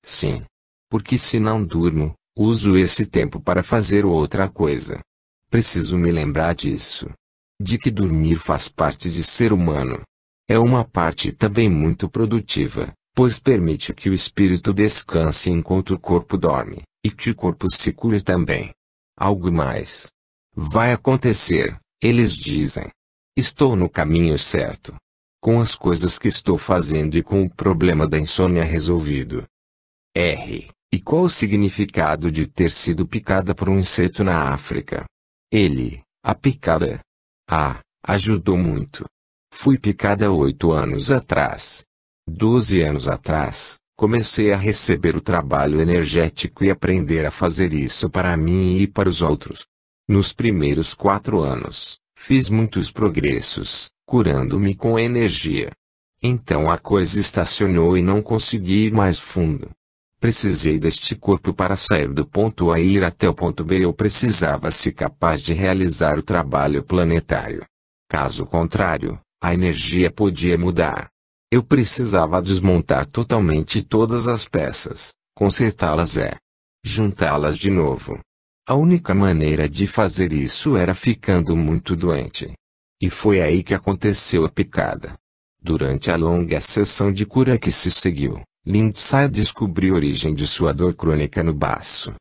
Sim. Porque se não durmo, uso esse tempo para fazer outra coisa. Preciso me lembrar disso. De que dormir faz parte de ser humano. É uma parte também muito produtiva, pois permite que o espírito descanse enquanto o corpo dorme, e que o corpo se cure também. Algo mais vai acontecer, eles dizem. Estou no caminho certo. Com as coisas que estou fazendo e com o problema da insônia resolvido. E qual o significado de ter sido picada por um inseto na África? A picada. Ajudou muito. Fui picada 8 anos atrás. 12 anos atrás, comecei a receber o trabalho energético e aprender a fazer isso para mim e para os outros. Nos primeiros 4 anos, fiz muitos progressos, curando-me com energia. Então a coisa estacionou e não consegui ir mais fundo. Precisei deste corpo para sair do ponto A e ir até o ponto B. Eu precisava ser capaz de realizar o trabalho planetário. Caso contrário, a energia podia mudar. Eu precisava desmontar totalmente todas as peças, consertá-las juntá-las de novo. A única maneira de fazer isso era ficando muito doente. E foi aí que aconteceu a picada. Durante a longa sessão de cura que se seguiu, Lindsay descobriu a origem de sua dor crônica no baço.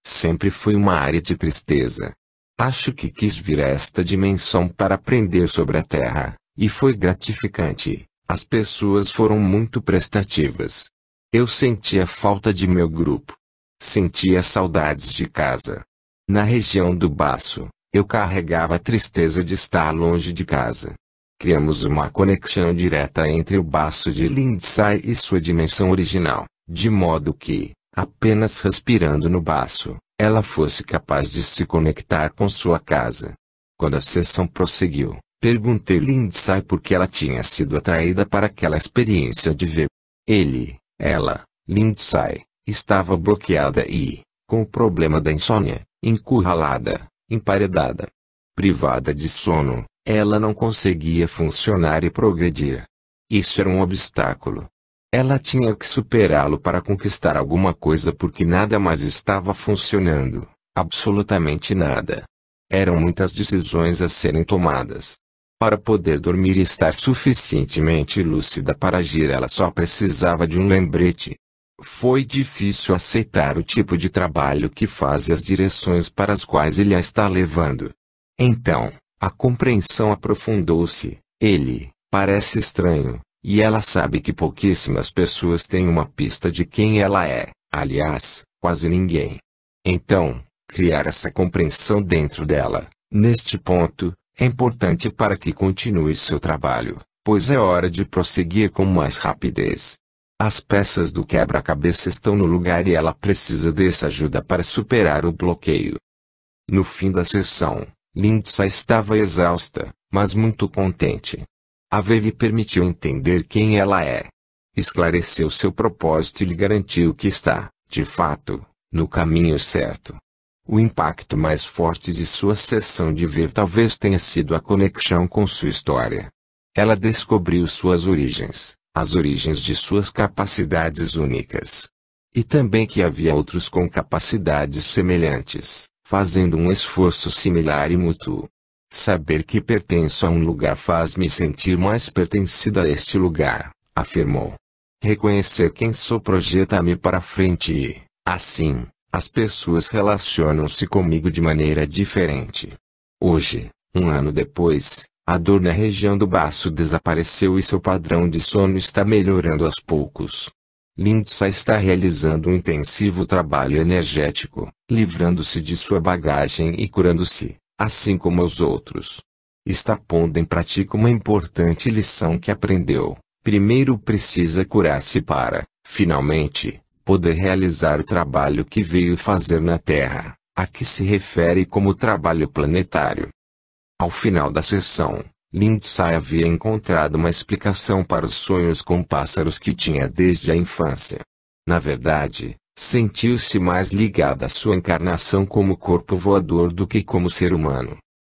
Sempre foi uma área de tristeza. Acho que quis vir a esta dimensão para aprender sobre a Terra, e foi gratificante. As pessoas foram muito prestativas. Eu sentia falta de meu grupo. Sentia saudades de casa. Na região do baço, eu carregava a tristeza de estar longe de casa. Criamos uma conexão direta entre o baço de Lindsay e sua dimensão original, de modo que, apenas respirando no baço, ela fosse capaz de se conectar com sua casa. Quando a sessão prosseguiu, perguntei a Lindsay por que ela tinha sido atraída para aquela experiência de ver. Lindsay, estava bloqueada e, com o problema da insônia, encurralada, emparedada, privada de sono, ela não conseguia funcionar e progredir. Isso era um obstáculo. Ela tinha que superá-lo para conquistar alguma coisa porque nada mais estava funcionando, absolutamente nada. Eram muitas decisões a serem tomadas. Para poder dormir e estar suficientemente lúcida para agir, ela só precisava de um lembrete. Foi difícil aceitar o tipo de trabalho que faz e as direções para as quais ele a está levando. Então, a compreensão aprofundou-se. Parece estranho, e ela sabe que pouquíssimas pessoas têm uma pista de quem ela é, aliás, quase ninguém. Então, criar essa compreensão dentro dela, neste ponto, é importante para que continue seu trabalho, pois é hora de prosseguir com mais rapidez. As peças do quebra-cabeça estão no lugar e ela precisa dessa ajuda para superar o bloqueio. No fim da sessão, Lindsay estava exausta, mas muito contente. A V lhe permitiu entender quem ela é. Esclareceu seu propósito e lhe garantiu que está, de fato, no caminho certo. O impacto mais forte de sua sessão de ver talvez tenha sido a conexão com sua história. Ela descobriu suas origens, as origens de suas capacidades únicas. E também que havia outros com capacidades semelhantes, fazendo um esforço similar e mútuo. Saber que pertenço a um lugar faz-me sentir mais pertencida a este lugar, afirmou. Reconhecer quem sou projeta-me para frente e, assim, as pessoas relacionam-se comigo de maneira diferente. Hoje, um ano depois, a dor na região do baço desapareceu e seu padrão de sono está melhorando aos poucos. Lindsay está realizando um intensivo trabalho energético, livrando-se de sua bagagem e curando-se, assim como os outros. está pondo em prática uma importante lição que aprendeu. Primeiro precisa curar-se para, finalmente, poder realizar o trabalho que veio fazer na Terra, a que se refere como trabalho planetário. Ao final da sessão, Lindsay havia encontrado uma explicação para os sonhos com pássaros que tinha desde a infância. Na verdade, sentiu-se mais ligada à sua encarnação como corpo voador do que como ser humano.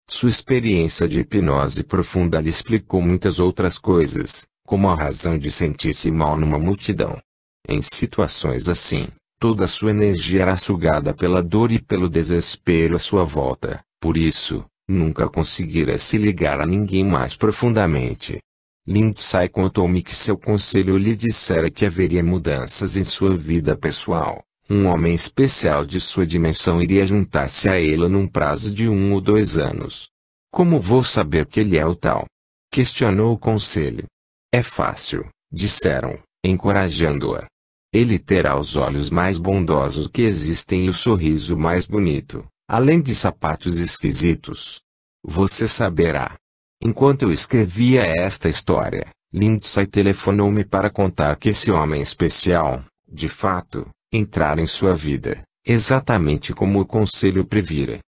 Sua experiência de hipnose profunda lhe explicou muitas outras coisas, como a razão de sentir-se mal numa multidão. Em situações assim, toda a sua energia era sugada pela dor e pelo desespero à sua volta, por isso, nunca conseguira se ligar a ninguém mais profundamente. Lindsay contou-me que seu conselho lhe dissera que haveria mudanças em sua vida pessoal. Um homem especial de sua dimensão iria juntar-se a ela num prazo de 1 ou 2 anos. Como vou saber que ele é o tal? Questionou o conselho. É fácil, disseram, encorajando-a. Ele terá os olhos mais bondosos que existem e o sorriso mais bonito, além de sapatos esquisitos. Você saberá. Enquanto eu escrevia esta história, Lindsay telefonou-me para contar que esse homem especial, de fato, entrara em sua vida, exatamente como o conselho previra.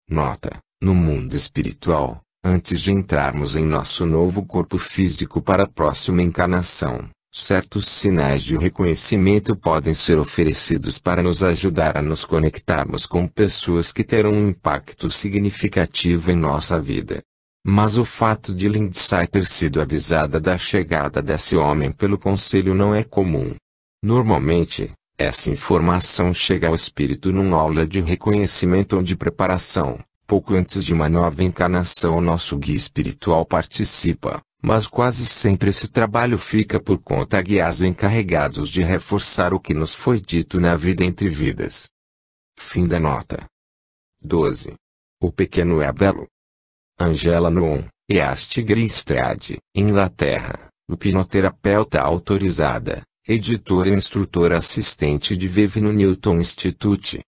Nota: no mundo espiritual, antes de entrarmos em nosso novo corpo físico para a próxima encarnação, certos sinais de reconhecimento podem ser oferecidos para nos ajudar a nos conectarmos com pessoas que terão um impacto significativo em nossa vida. Mas o fato de Lindsay ter sido avisada da chegada desse homem pelo conselho não é comum. Normalmente, essa informação chega ao espírito numa aula de reconhecimento ou de preparação. Pouco antes de uma nova encarnação, o nosso guia espiritual participa, mas quase sempre esse trabalho fica por conta de guias encarregados de reforçar o que nos foi dito na vida entre vidas. Fim da nota. 12. O Pequeno é Belo. Angela Noon, East Grinstead, Inglaterra, hipnoterapeuta autorizada, editora e instrutora assistente de VIV no Newton Institute.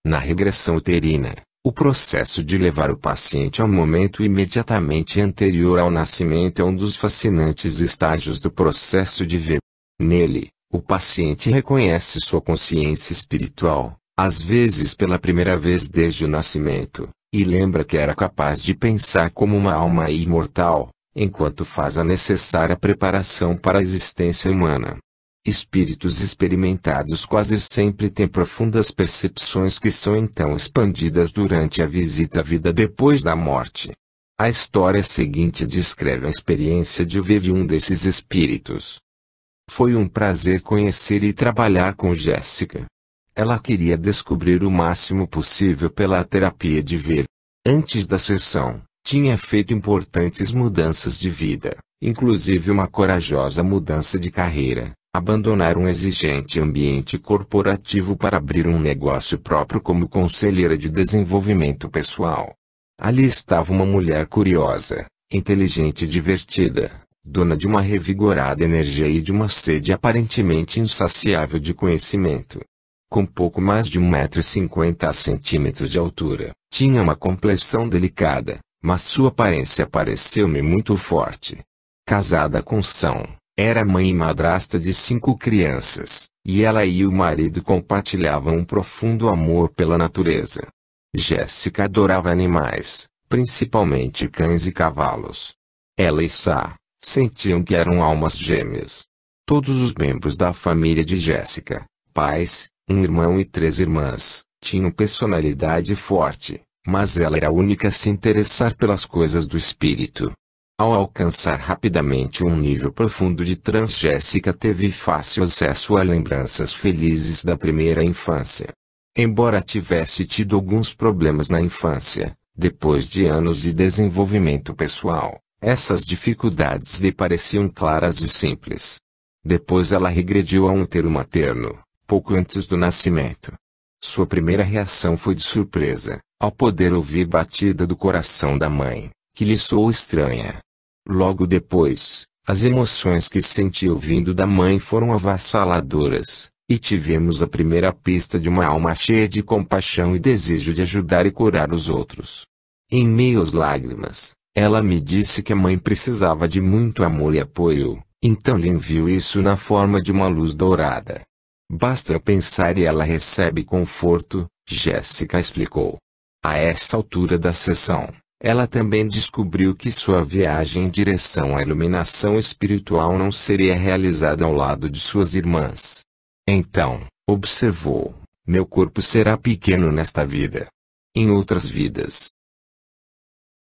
Na regressão uterina, o processo de levar o paciente ao momento imediatamente anterior ao nascimento é um dos fascinantes estágios do processo de VIV. Nele, o paciente reconhece sua consciência espiritual, às vezes pela primeira vez desde o nascimento, e lembra que era capaz de pensar como uma alma imortal, enquanto faz a necessária preparação para a existência humana. Espíritos experimentados quase sempre têm profundas percepções que são então expandidas durante a visita à vida depois da morte. A história seguinte descreve a experiência de VIV um desses espíritos. Foi um prazer conhecer e trabalhar com Jéssica. Ela queria descobrir o máximo possível pela terapia de VIV. Antes da sessão, tinha feito importantes mudanças de vida, inclusive uma corajosa mudança de carreira. Abandonar um exigente ambiente corporativo para abrir um negócio próprio como conselheira de desenvolvimento pessoal. Ali estava uma mulher curiosa, inteligente e divertida, dona de uma revigorada energia e de uma sede aparentemente insaciável de conhecimento. Com pouco mais de 1,50 m de altura, tinha uma complexão delicada, mas sua aparência pareceu-me muito forte. Casada com São, era mãe e madrasta de 5 crianças, e ela e o marido compartilhavam um profundo amor pela natureza. Jéssica adorava animais, principalmente cães e cavalos. Ela e Sá sentiam que eram almas gêmeas. Todos os membros da família de Jéssica, pais, um irmão e 3 irmãs, tinham personalidade forte, mas ela era a única a se interessar pelas coisas do espírito. Ao alcançar rapidamente um nível profundo de transe, Jéssica teve fácil acesso a lembranças felizes da primeira infância. Embora tivesse tido alguns problemas na infância, depois de anos de desenvolvimento pessoal, essas dificuldades lhe pareciam claras e simples. Depois ela regrediu a um útero materno, pouco antes do nascimento. Sua primeira reação foi de surpresa, ao poder ouvir a batida do coração da mãe, que lhe soou estranha. Logo depois, as emoções que sentiu vindo da mãe foram avassaladoras, e tivemos a primeira pista de uma alma cheia de compaixão e desejo de ajudar e curar os outros. Em meio às lágrimas, Ela me disse que a mãe precisava de muito amor e apoio, então lhe envio isso na forma de uma luz dourada. Basta eu pensar e ela recebe conforto, Jéssica explicou. A essa altura da sessão, ela também descobriu que sua viagem em direção à iluminação espiritual não seria realizada ao lado de suas irmãs. Então, observou, meu corpo será pequeno nesta vida. Em outras vidas,